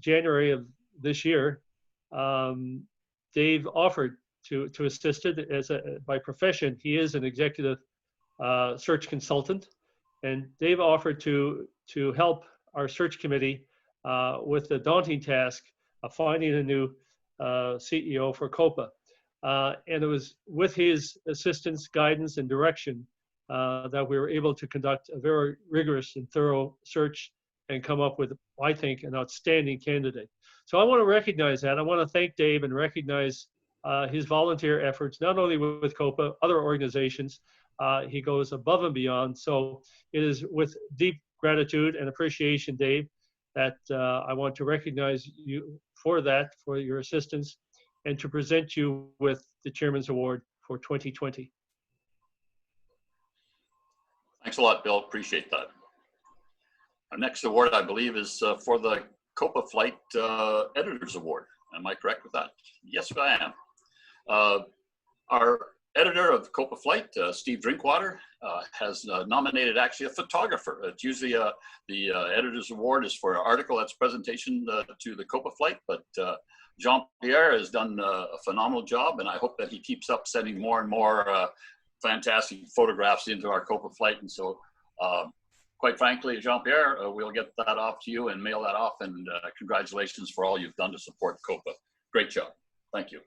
January of this year, Dave offered to assist it. By profession, he is an executive search consultant, and Dave offered to help our search committee with the daunting task of finding a new CEO for Copa. And it was with his assistance, guidance, and direction that we were able to conduct a very rigorous and thorough search and come up with, I think, an outstanding candidate. So I want to recognize that. I want to thank Dave and recognize his volunteer efforts, not only with Copa, other organizations. He goes above and beyond. So it is with deep gratitude and appreciation, Dave, that I want to recognize you for that, for your assistance, and to present you with the Chairman's Award for 2020. Thanks a lot, Bill. Appreciate that. Our next award, I believe, is for the Copa Flight Editors Award. Am I correct with that? Yes, I am. Our editor of Copa Flight, Steve Drinkwater, has nominated actually a photographer. It's usually the Editor's Award is for an article that's presentation to the Copa Flight, but Jean-Pierre has done a phenomenal job, and I hope that he keeps up sending more and more fantastic photographs into our Copa Flight. And so quite frankly, Jean-Pierre, we'll get that off to you and mail that off. And congratulations for all you've done to support Copa. Great job. Thank you.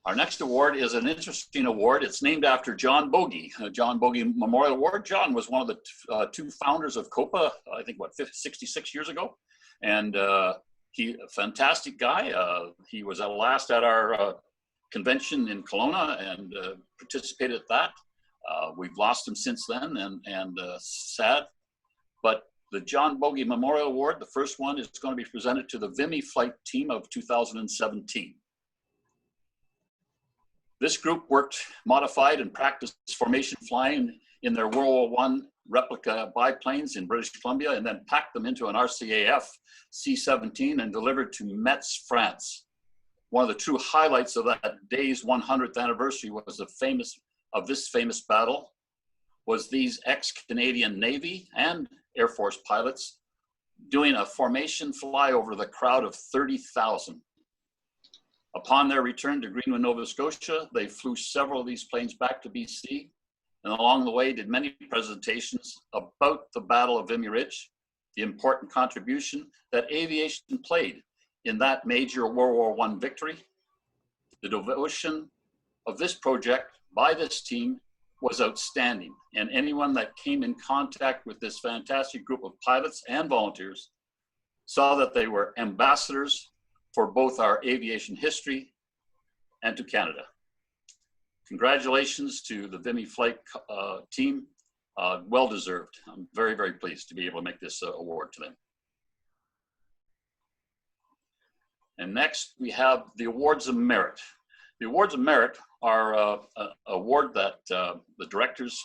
Our next award is an interesting award. It's named after John Bogey, John Bogey Memorial Award. John was one of the two founders of Copa, I think, what, 66 years ago. And he, a fantastic guy. He was at last at our convention in Kelowna and participated at that. We've lost him since then, and sad. But the John Bogey Memorial Award, the first one, is going to be presented to the Vimy flight team of 2017. This group worked, modified, and practiced formation flying in their World War I replica biplanes in British Columbia, and then packed them into an RCAF C-17 and delivered to Metz, France. One of the true highlights of that day's 100th anniversary was this famous battle was these ex-Canadian Navy and Air Force pilots doing a formation fly over the crowd of 30,000. Upon their return to Greenwood, Nova Scotia, they flew several of these planes back to BC, and along the way did many presentations about the Battle of Vimy Ridge, the important contribution that aviation played in that major World War I victory. The devotion of this project by this team was outstanding, and anyone that came in contact with this fantastic group of pilots and volunteers saw that they were ambassadors for both our aviation history and to Canada. Congratulations to the Vimy flight team, well deserved. I'm very, very pleased to be able to make this award to them. And next we have the Awards of Merit. The Awards of Merit are an award that the directors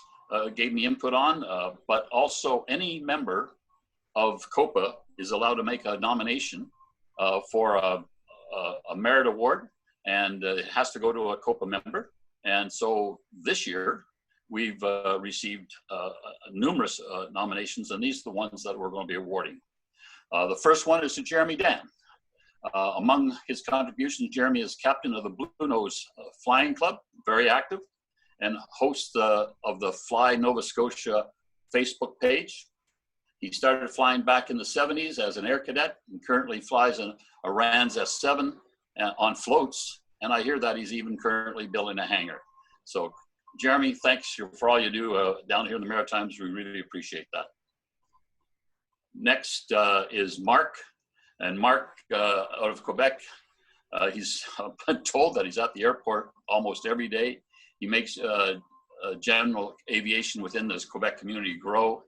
gave me input on, but also any member of Copa is allowed to make a nomination for a merit award, and it has to go to a Copa member. And so this year we've received numerous nominations, and these are the ones that we're going to be awarding. The first one is to Jeremy Dan. Among his contributions, Jeremy is captain of the Blue Nose Flying Club, very active, and host of the Fly Nova Scotia Facebook page. He started flying back in the 70s as an air cadet and currently flies a RANS S7 on floats. And I hear that he's even currently building a hangar. So Jeremy, thanks for all you do down here in the Maritimes. We really appreciate that. Next is Mark. And Mark out of Quebec, he's been told that he's at the airport almost every day. He makes general aviation within this Quebec community grow.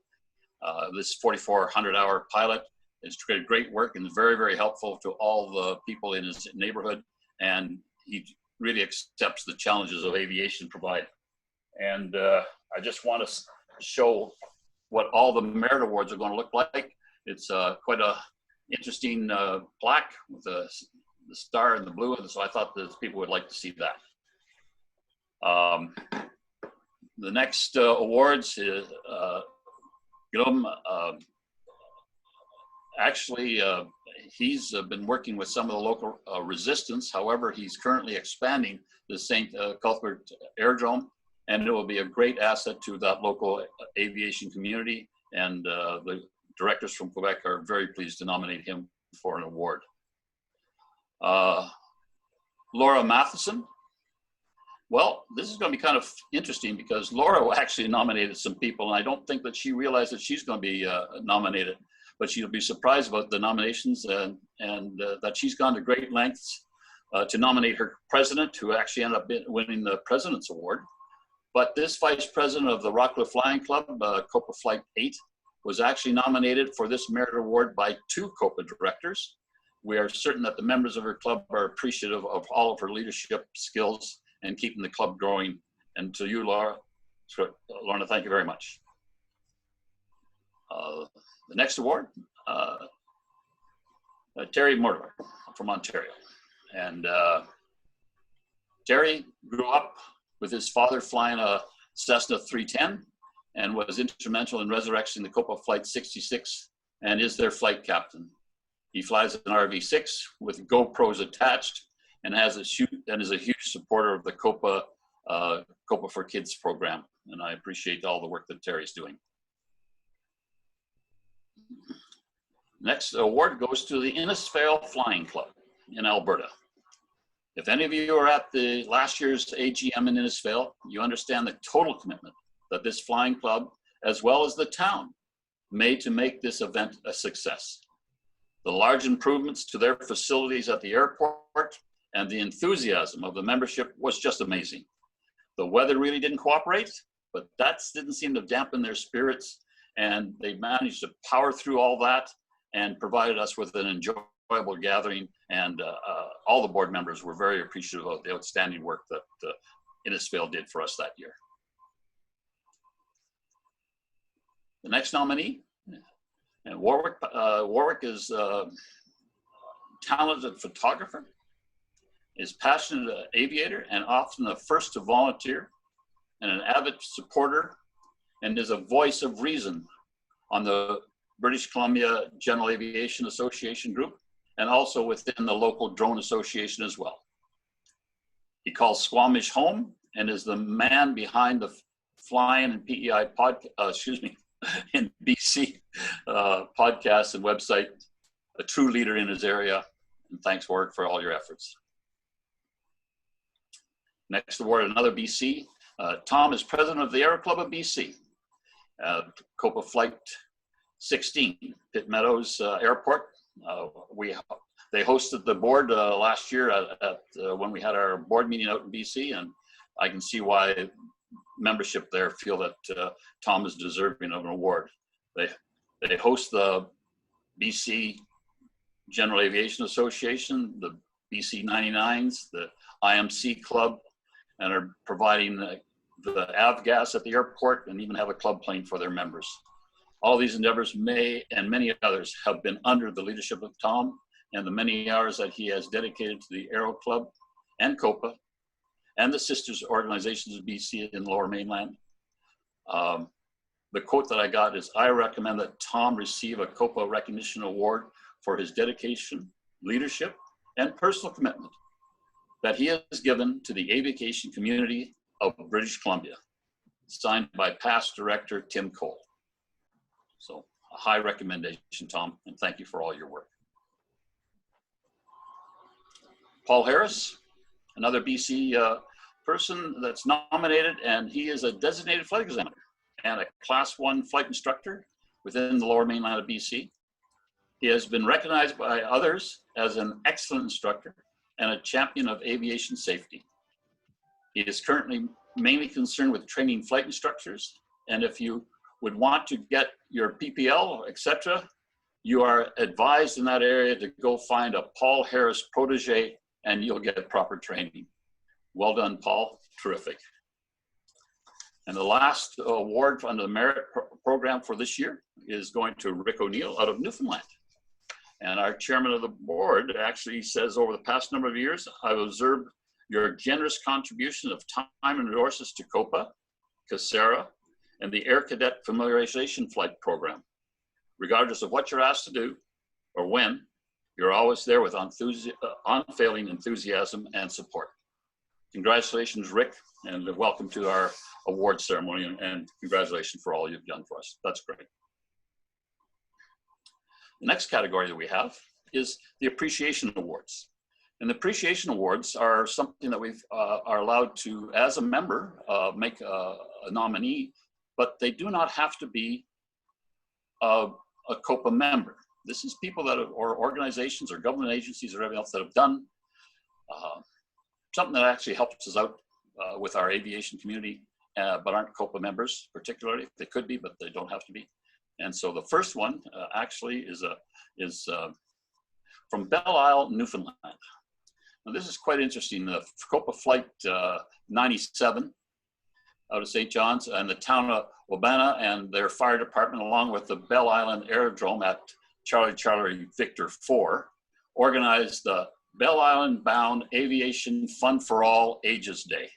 This 4,400-hour pilot has created great work and is very, very helpful to all the people in his neighborhood. And he really accepts the challenges of aviation provide. And I just want to show what all the merit awards are going to look like. It's quite a interesting plaque with the star and the blue, and so I thought that people would like to see that. The next awards is Guillaume. Actually, he's been working with some of the local resistance. However, he's currently expanding the St. Cuthbert Aerodrome, and it will be a great asset to that local aviation community. And the directors from Quebec are very pleased to nominate him for an award. Laura Matheson. Well, this is going to be kind of interesting because Laura actually nominated some people, and I don't think that she realized that she's going to be nominated, but she'll be surprised about the nominations and that she's gone to great lengths to nominate her president, who actually ended up winning the President's Award. But this vice president of the Rockcliffe Flying Club, Copa Flight 8, was actually nominated for this merit award by 2 Copa directors. We are certain that the members of her club are appreciative of all of her leadership skills and keeping the club growing. And to you, Laura, Lorna, thank you very much. The next award, Terry Mortimer from Ontario. And Terry grew up with his father flying a Cessna 310 and was instrumental in resurrecting the Copa Flight 66 and is their flight captain. He flies an RV6 with GoPros attached and is a huge supporter of the Copa for Kids program. and I appreciate all the work that Terry's doing. Next award goes to the Innisfail Flying Club in Alberta. If any of you are at the last year's AGM in Innisfail, you understand the total commitment that this flying club, as well as the town, made to make this event a success. The large improvements to their facilities at the airport and the enthusiasm of the membership was just amazing. The weather really didn't cooperate, but that didn't seem to dampen their spirits, and they managed to power through all that and provided us with an enjoyable gathering, and all the board members were very appreciative of the outstanding work that Innisfail did for us that year. The next nominee, and Warwick. Warwick is a talented photographer, is passionate aviator, and often the first to volunteer, and an avid supporter, and is a voice of reason on the British Columbia General Aviation Association group, and also within the local drone association as well. He calls Squamish home and is the man behind the Flying and PEI in BC podcast and website, a true leader in his area. And thanks, Warwick, for all your efforts. Next award, another BC. Tom is president of the Aero Club of BC. Copa Flight 16, Pitt Meadows Airport. They hosted the board last year when we had our board meeting out in BC, and I can see why membership there feel that Tom is deserving of an award. They host the BC General Aviation Association, the BC 99s, the IMC Club, and are providing the avgas at the airport, and even have a club plane for their members. All these endeavors and many others have been under the leadership of Tom, and the many hours that he has dedicated to the Aero Club and Copa and the sisters organizations of BC in Lower Mainland. The quote that I got is, "I recommend that Tom receive a Copa Recognition Award for his dedication, leadership, and personal commitment that he has given to the aviation community of British Columbia." Signed by past director Tim Cole. So a high recommendation, Tom, and thank you for all your work. Paul Harris, another BC person that's nominated, and he is a designated flight examiner and a Class 1 flight instructor within the Lower Mainland of BC. He has been recognized by others as an excellent instructor and a champion of aviation safety. He is currently mainly concerned with training flight instructors, and if you would want to get your PPL, etc., you are advised in that area to go find a Paul Harris protege, and you'll get proper training. Well done, Paul. Terrific. And the last award under the merit program for this year is going to Rick O'Neill out of Newfoundland. And our chairman of the board actually says, over the past number of years, I've observed your generous contribution of time and resources to Copa, Casera, and the Air Cadet Familiarization Flight Program. Regardless of what you're asked to do or when, you're always there with unfailing enthusiasm and support. Congratulations, Rick, and welcome to our award ceremony, and congratulations for all you've done for us. That's great. The next category that we have is the Appreciation Awards. And the Appreciation Awards are something that we are allowed to, as a member, make a nominee, but they do not have to be a Copa member. This is people that have, or organizations or government agencies or everything else that have done something that actually helps us out with our aviation community, but aren't Copa members particularly. They could be, but they don't have to be. And so the first one actually is from Belle Isle, Newfoundland. Now this is quite interesting. The Copa Flight 97 out of St. John's and the town of Wabana and their fire department, along with the Belle Island Aerodrome at Charlie Victor 4, organized the Belle Island Bound Aviation Fun for All Ages Day.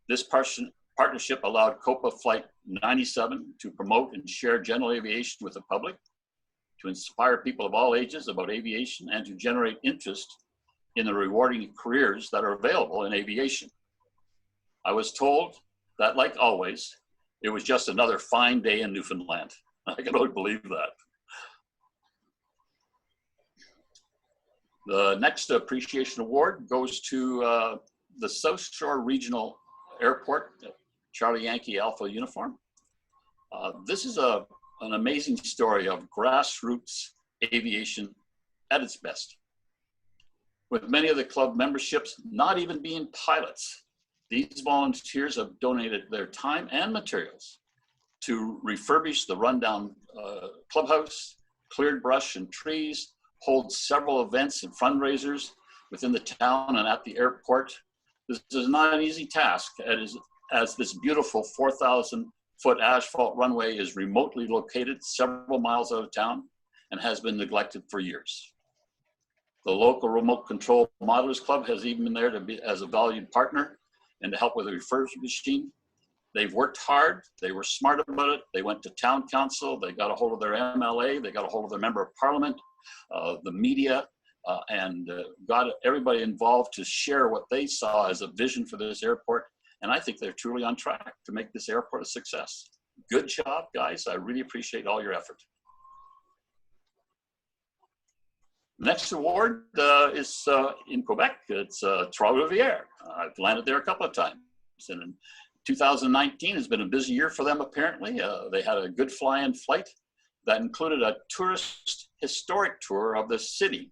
This partnership allowed Copa Flight 97 to promote and share general aviation with the public, to inspire people of all ages about aviation, and to generate interest in the rewarding careers that are available in aviation. I was told that, like always, it was just another fine day in Newfoundland. I can only believe that. The next appreciation award goes to the South Shore Regional Airport, Charlie Yankee Alpha Uniform. This is an amazing story of grassroots aviation at its best. With many of the club memberships not even being pilots, these volunteers have donated their time and materials to refurbish the rundown clubhouse, cleared brush and trees, hold several events and fundraisers within the town and at the airport. This is not an easy task, as this beautiful 4,000-foot asphalt runway is remotely located several miles out of town and has been neglected for years. The local remote control modelers club has even been there to be as a valued partner and to help with the refurbishing. They've worked hard, they were smart about it, they went to town council, they got a hold of their MLA, they got a hold of their member of parliament, the media, and got everybody involved to share what they saw as a vision for this airport. And I think they're truly on track to make this airport a success. Good job, guys. I really appreciate all your effort. Next award is in Quebec. It's Trois-Rivières. I've landed there a couple of times. And in 2019 has been a busy year for them, apparently. They had a good fly-in flight that included a tourist historic tour of the city.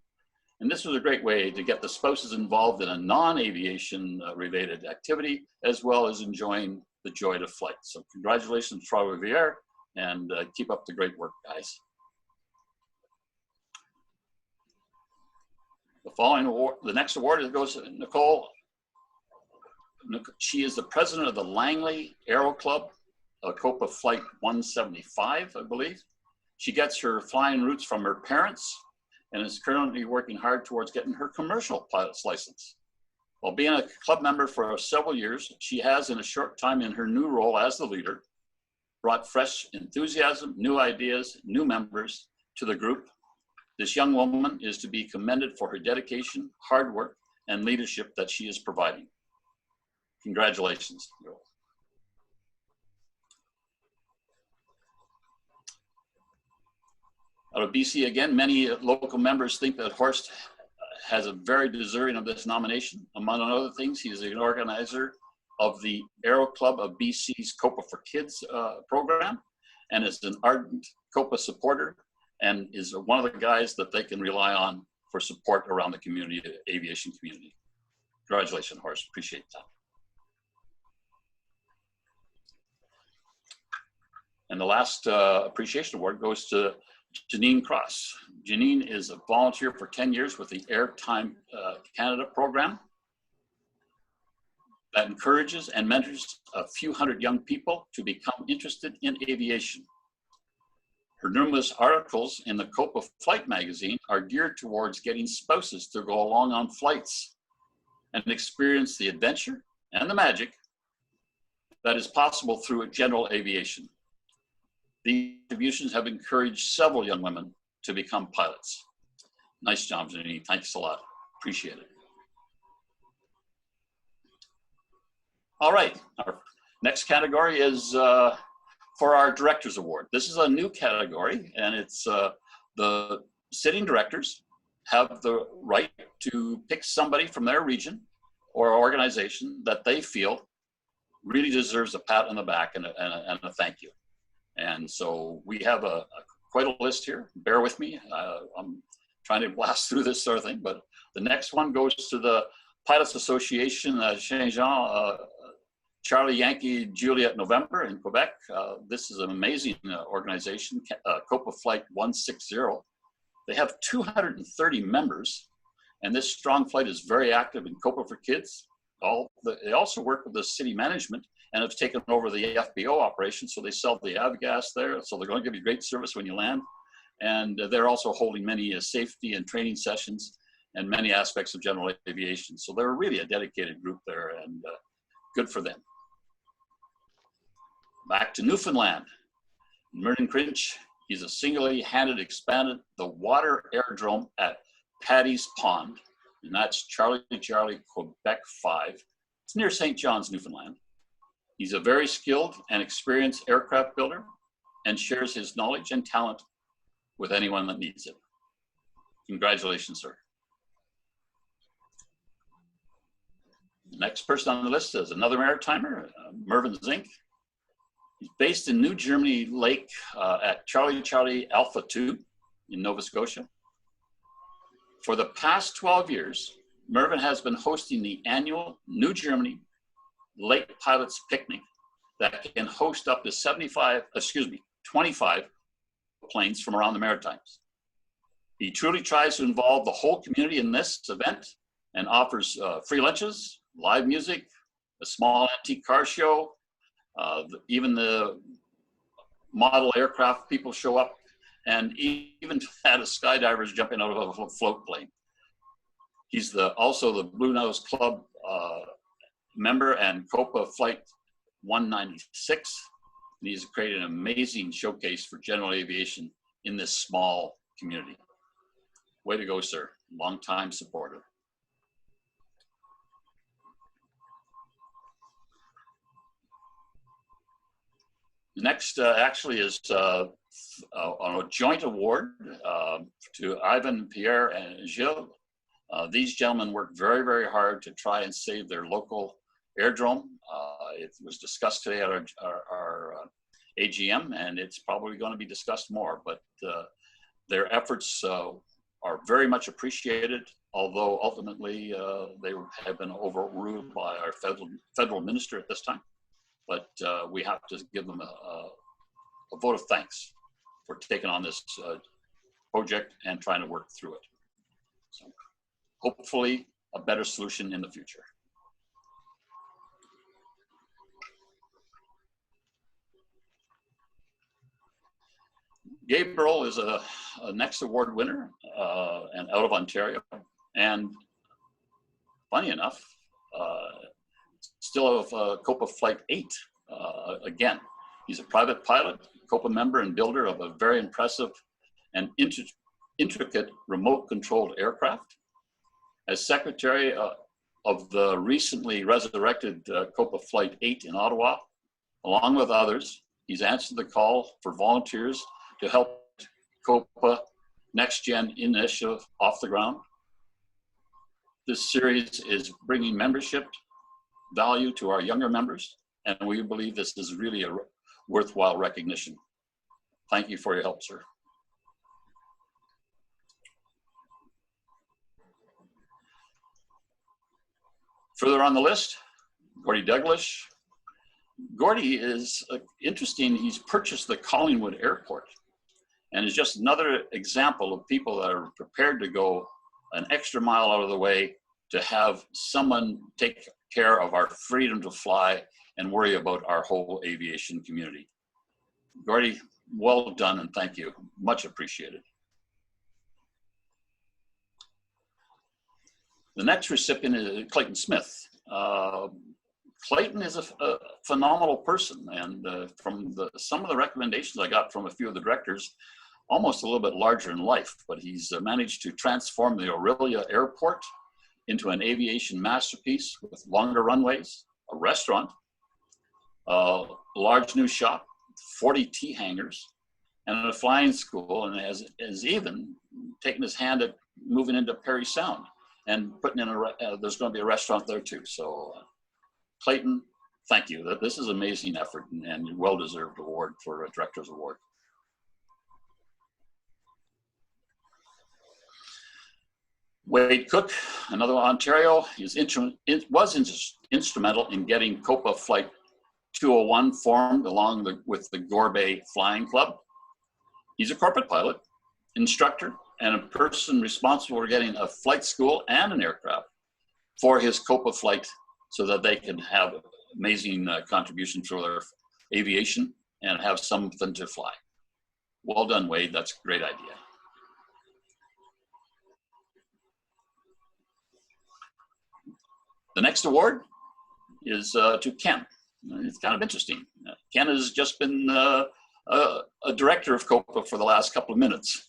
And this was a great way to get the spouses involved in a non-aviation related activity, as well as enjoying the joy of flight. So congratulations, Trois-Rivières, and keep up the great work, guys. The following award, the next award goes to Nicole. She is the president of the Langley Aero Club, Copa Flight 175, I believe. She gets her flying routes from her parents and is currently working hard towards getting her commercial pilot's license. While being a club member for several years, she has, in a short time in her new role as the leader, brought fresh enthusiasm, new ideas, new members to the group. This young woman is to be commended for her dedication, hard work, and leadership that she is providing. Congratulations. Out of BC again, many local members think that Horst has a very deserving of this nomination. Among other things, he is an organizer of the Aero Club of BC's Copa for Kids program, and is an ardent Copa supporter, and is one of the guys that they can rely on for support around the community, aviation community. Congratulations, Horst, appreciate that. And the last appreciation award goes to Jeanine Cross. Jeanine is a volunteer for 10 years with the Airtime Canada program that encourages and mentors a few hundred young people to become interested in aviation. Her numerous articles in the Copa Flight magazine are geared towards getting spouses to go along on flights and experience the adventure and the magic that is possible through general aviation. These contributions have encouraged several young women to become pilots. Nice job, Jeanine. Thanks a lot. Appreciate it. All right, our next category is for our Directors Award. This is a new category, and it's the sitting directors have the right to pick somebody from their region or organization that they feel really deserves a pat on the back and a thank you. And so we have quite a list here. Bear with me. I'm trying to blast through this sort of thing, but the next one goes to the Pilots Association, Saint-Jean, Charlie Yankee Juliet November in Quebec. This is an amazing organization, Copa Flight 160. They have 230 members, and this strong flight is very active in Copa for Kids. They also work with the city management and have taken over the FBO operation, so they sell the avgas there, so they're going to give you great service when you land. And they're also holding many safety and training sessions and many aspects of general aviation. So they're really a dedicated group there, and good for them. Back to Newfoundland. Merton Crinch, he's a single-handed expanded the water aerodrome at Paddy's Pond, and that's Charlie Quebec 5. It's near St. John's, Newfoundland. He's a very skilled and experienced aircraft builder and shares his knowledge and talent with anyone that needs it. Congratulations, sir. The next person on the list is another maritimer, Mervyn Zink. He's based in New Germany Lake at Charlie Alpha 2 in Nova Scotia. For the past 12 years, Mervyn has been hosting the annual New Germany Lake Pilots Picnic that can host up to 25 planes from around the Maritimes. He truly tries to involve the whole community in this event and offers free lunches, live music, a small antique car show, even the model aircraft people show up, and even had a skydivers jumping out of a float plane. He's also the Blue Nose Club member and Copa Flight 196. And he's created an amazing showcase for general aviation in this small community. Way to go, sir. Long-time supporter. The next actually is on a joint award to Ivan, Pierre, and Gilles. These gentlemen worked very, very hard to try and save their local airdrome. It was discussed today at our AGM, and it's probably going to be discussed more, but their efforts are very much appreciated, although ultimately they have been overruled by our federal minister at this time. But we have to give them a vote of thanks for taking on this project and trying to work through it. So hopefully a better solution in the future. Gabriel is a next award winner and out of Ontario. And funny enough, still of Copa Flight 8 again. He's a private pilot, Copa member and builder of a very impressive and intricate remote controlled aircraft. As secretary of the recently resurrected Copa Flight 8 in Ottawa, along with others, he's answered the call for volunteers to help Copa Next Gen initiative off the ground. This series is bringing membership value to our younger members, and we believe this is really a worthwhile recognition. Thank you for your help, sir. Further on the list, Gordy Douglas. Gordy is interesting. He's purchased the Collingwood Airport and is just another example of people that are prepared to go an extra mile out of the way to have someone take care of our freedom to fly and worry about our whole aviation community. Gordy, well done and thank you. Much appreciated. The next recipient is Clayton Smith. Clayton is a phenomenal person, and from some of the recommendations I got from a few of the directors, almost a little bit larger in life, but he's managed to transform the Aurelia Airport into an aviation masterpiece with longer runways, a restaurant, a large new shop, 40 tea hangars, and a flying school, and has even taken his hand at moving into Parry Sound and putting in there's going to be a restaurant there too. So Clayton, thank you. This is an amazing effort and well-deserved award for a Director's Award. Wade Cook, another Ontario, was instrumental in getting Copa Flight 201 formed along with the Gervais Flying Club. He's a corporate pilot, instructor, and a person responsible for getting a flight school and an aircraft for his Copa flight so that they can have amazing contributions for their aviation and have something to fly. Well done, Wade. That's a great idea. The next award is to Ken. It's kind of interesting. Ken has just been a director of Copa for the last couple of minutes.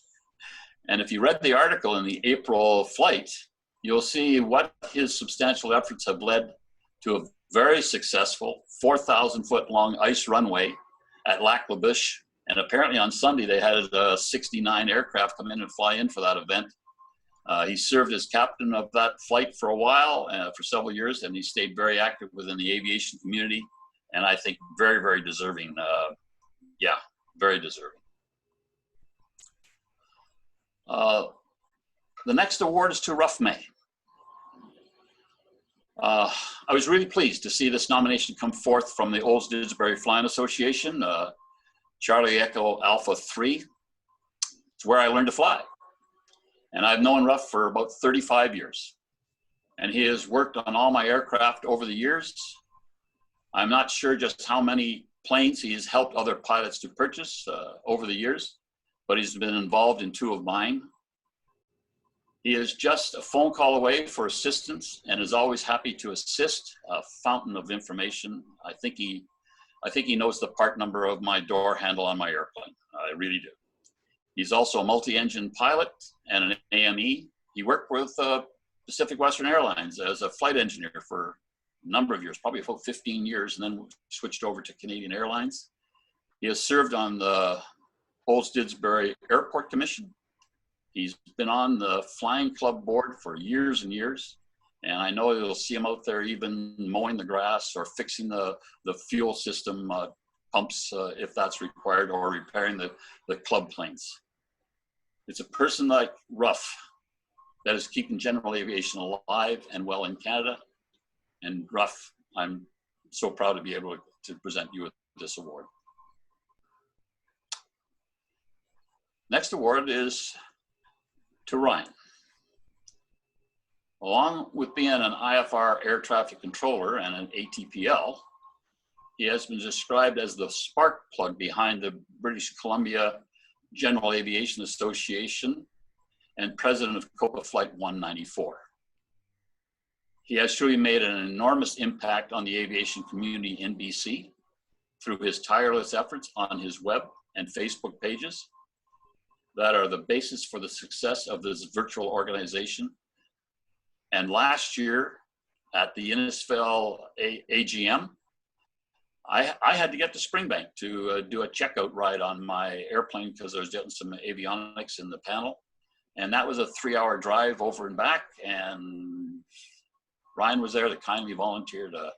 And if you read the article in the April flight, you'll see what his substantial efforts have led to a very successful 4,000-foot long ice runway at Lac La Biche. And apparently on Sunday, they had 69 aircraft come in and fly in for that event. He served as captain of that flight for a while, for several years, and he stayed very active within the aviation community. And I think very, very deserving. Yeah, very deserving. The next award is to Rough May. I was really pleased to see this nomination come forth from the Olds Didsbury Flying Association, Charlie Echo Alpha 3. It's where I learned to fly. And I've known Rough for about 35 years. And he has worked on all my aircraft over the years. I'm not sure just how many planes he's helped other pilots to purchase over the years, but he's been involved in 2 of mine. He is just a phone call away for assistance and is always happy to assist, a fountain of information. I think he knows the part number of my door handle on my airplane. I really do. He's also a multi-engine pilot and an AME. He worked with Pacific Western Airlines as a flight engineer for a number of years, probably about 15 years, and then switched over to Canadian Airlines. He has served on the Olds Didsbury Airport Commission. He's been on the Flying Club board for years and years. And I know you'll see him out there even mowing the grass or fixing the fuel system pumps if that's required, or repairing the club planes. It's a person like Rough that is keeping general aviation alive and well in Canada. And Rough, I'm so proud to be able to present you with this award. Next award is to Ryan. Along with being an IFR air traffic controller and an ATPL, he has been described as the spark plug behind the British Columbia General Aviation Association and president of Copa Flight 194. He has truly made an enormous impact on the aviation community in BC through his tireless efforts on his web and Facebook pages that are the basis for the success of this virtual organization. And last year at the Innisfail AGM, I had to get to Springbank to do a checkout ride on my airplane because I was getting some avionics in the panel. And that was a 3-hour drive over and back. And Ryan was there to kindly volunteer to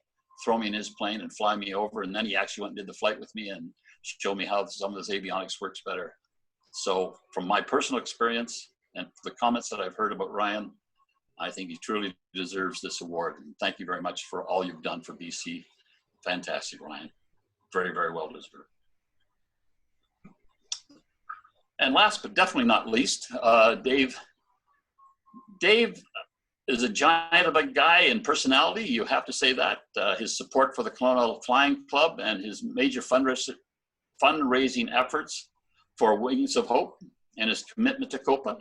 throw me in his plane and fly me over. And then he actually went and did the flight with me and showed me how some of this avionics works better. So from my personal experience and the comments that I've heard about Ryan, I think he truly deserves this award. And thank you very much for all you've done for BC. Fantastic, Ryan. Very, very well deserved. And last but definitely not least, Dave. Dave is a giant of a guy in personality. You have to say that. His support for the Colonial Flying Club and his major fundraising efforts for Wings of Hope and his commitment to Copa.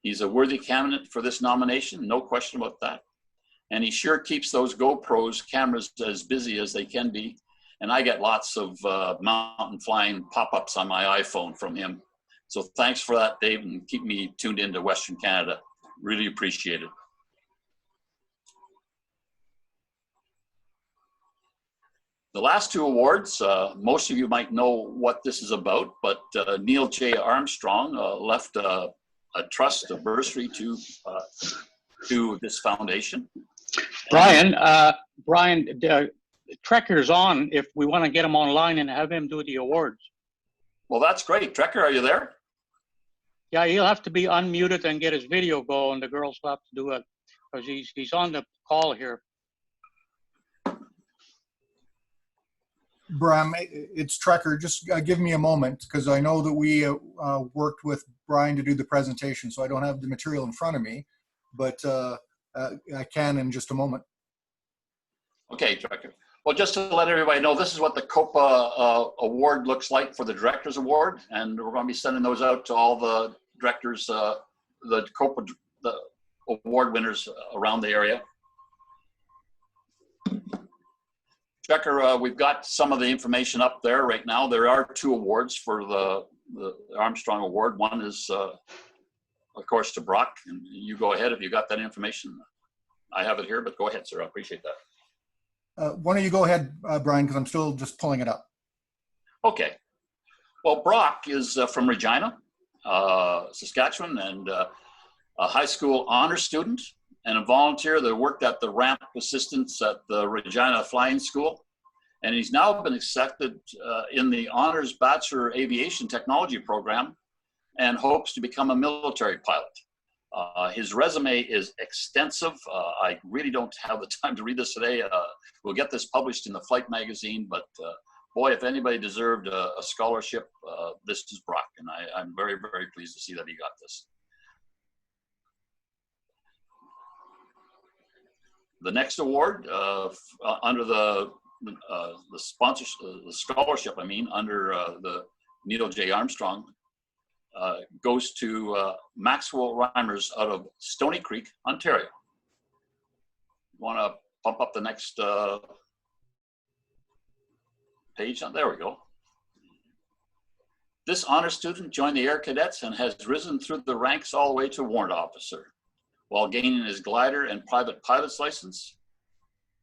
He's a worthy candidate for this nomination, no question about that. And he sure keeps those GoPros cameras as busy as they can be. And I get lots of mountain flying pop-ups on my iPhone from him. So thanks for that, Dave, and keep me tuned into Western Canada. Really appreciate it. The last 2 awards, most of you might know what this is about, but Neil J. Armstrong left a trust, a bursary to this foundation. Brian, Trekker's on if we want to get him online and have him do the awards. Well, that's great. Trekker, are you there? Yeah, he'll have to be unmuted and get his video going. The girls will have to do it because he's on the call here. Brian, it's Trekker. Just give me a moment because I know that we worked with Brian to do the presentation, so I don't have the material in front of me, but I can in just a moment. Okay, Trekker. Well, just to let everybody know, this is what the Copa award looks like for the Directors Award, and we're going to be sending those out to all the directors, the Copa award winners around the area. Trekker, we've got some of the information up there right now. There are 2 awards for the Armstrong Award. One is, of course, to Brock, and you go ahead if you got that information. I have it here, but go ahead, sir. I appreciate that. why don't you go ahead, Brian, because I'm still just pulling it up. Okay. Well, Brock is from Regina, Saskatchewan, and a high school honor student and a volunteer that worked at the ramp assistance at the Regina Flying School. And he's now been accepted in the Honors Bachelor Aviation Technology program and hopes to become a military pilot. His resume is extensive. I really don't have the time to read this today. We'll get this published in the Flight magazine, but boy, if anybody deserved a scholarship, this is Brock, and I'm very, very pleased to see that he got this. The next award under the sponsorship, the scholarship, I mean, under the Neil J. Armstrong, goes to Maxwell Reimers out of Stony Creek, Ontario. Want to pump up the next page? There we go. This honor student joined the Air Cadets and has risen through the ranks all the way to warrant officer. While gaining his glider and private pilot's license,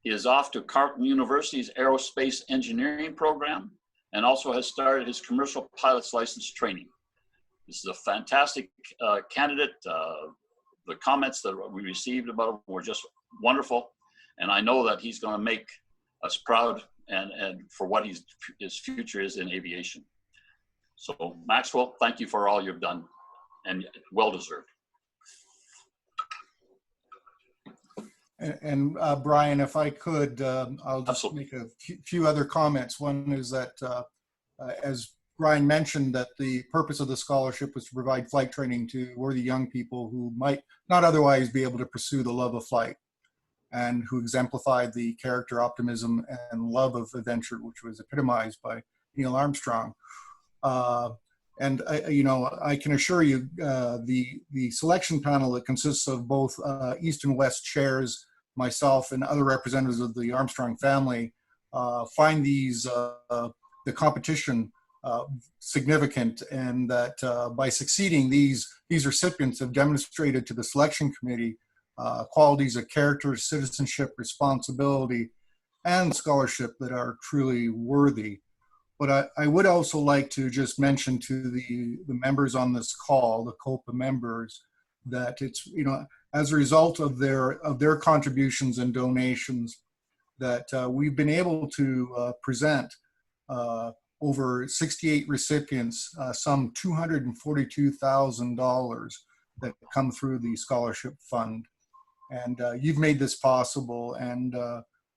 he is off to Carleton University's Aerospace Engineering program and also has started his commercial pilot's license training. This is a fantastic candidate. The comments that we received about him were just wonderful. And I know that he's going to make us proud and for what his future is in aviation. So Maxwell, thank you for all you've done and well deserved. And Brian, if I could, I'll just make a few other comments. One is that, as Brian mentioned, that the purpose of the scholarship was to provide flight training to worthy young people who might not otherwise be able to pursue the love of flight, and who exemplified the character, optimism, and love of adventure, which was epitomized by Neil Armstrong. And I can assure you, the selection panel that consists of both East and West chairs, myself, and other representatives of the Armstrong family, find the competition significant, and that by succeeding, these recipients have demonstrated to the selection committee qualities of character, citizenship, responsibility, and scholarship that are truly worthy. But I would also like to just mention to the members on this call, the Copa members, that it's, as a result of their contributions and donations, that we've been able to present over 68 recipients, some $242,000 that come through the scholarship fund. And you've made this possible, and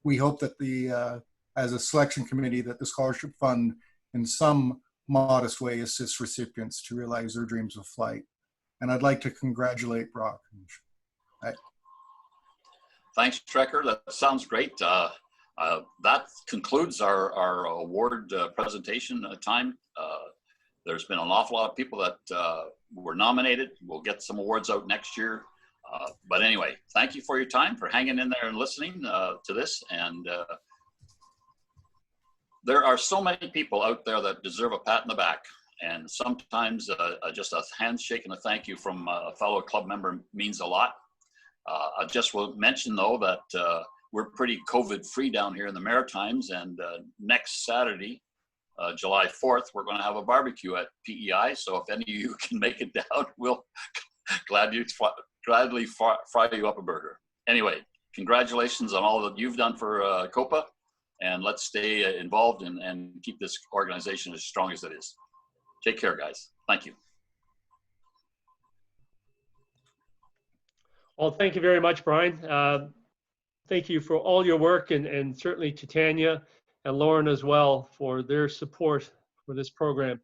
we hope that as a selection committee, that the scholarship fund in some modest way assists recipients to realize their dreams of flight. And I'd like to congratulate Brock. Thanks, Trekker. That sounds great. That concludes our award presentation time. There's been an awful lot of people that were nominated. We'll get some awards out next year. But anyway, thank you for your time, for hanging in there and listening to this. And there are so many people out there that deserve a pat in the back. And sometimes just a handshake and a thank you from a fellow club member means a lot. I just will mention, though, that we're pretty COVID-free down here in the Maritimes. And next Saturday, July 4th, we're going to have a barbecue at PEI. So if any of you can make it down, we'll gladly fry you up a burger. Anyway, congratulations on all that you've done for Copa, and let's stay involved and keep this organization as strong as it is. Take care, guys. Thank you. Well, thank you very much, Brian. Thank you for all your work, and certainly to Tanya and Lauren as well for their support for this program.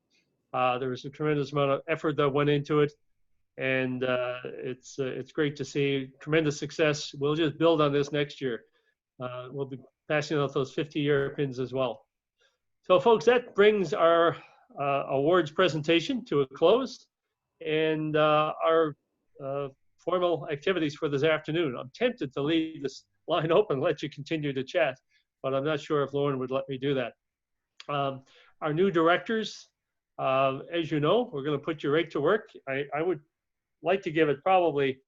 There was a tremendous amount of effort that went into it, and it's great to see tremendous success. We'll just build on this next year. We'll be passing out those 50-year pins as well. So, folks, that brings our awards presentation to a close, and our formal activities for this afternoon. I'm tempted to leave this line open and let you continue to chat, but I'm not sure if Lauren would let me do that. Our new directors, as you know, we're going to put you right to work. I would like to give it probably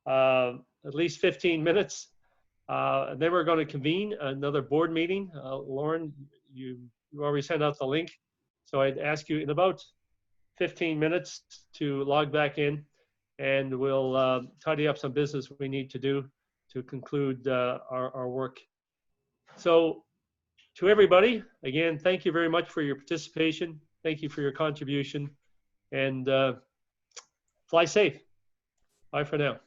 at least 15 minutes Then we're going to convene another board meeting. Lauren, you already sent out the link. So I'd ask you in about 15 minutes to log back in, and we'll tidy up some business we need to do to conclude our work. So to everybody, again, thank you very much for your participation. Thank you for your contribution, and fly safe. Bye for now.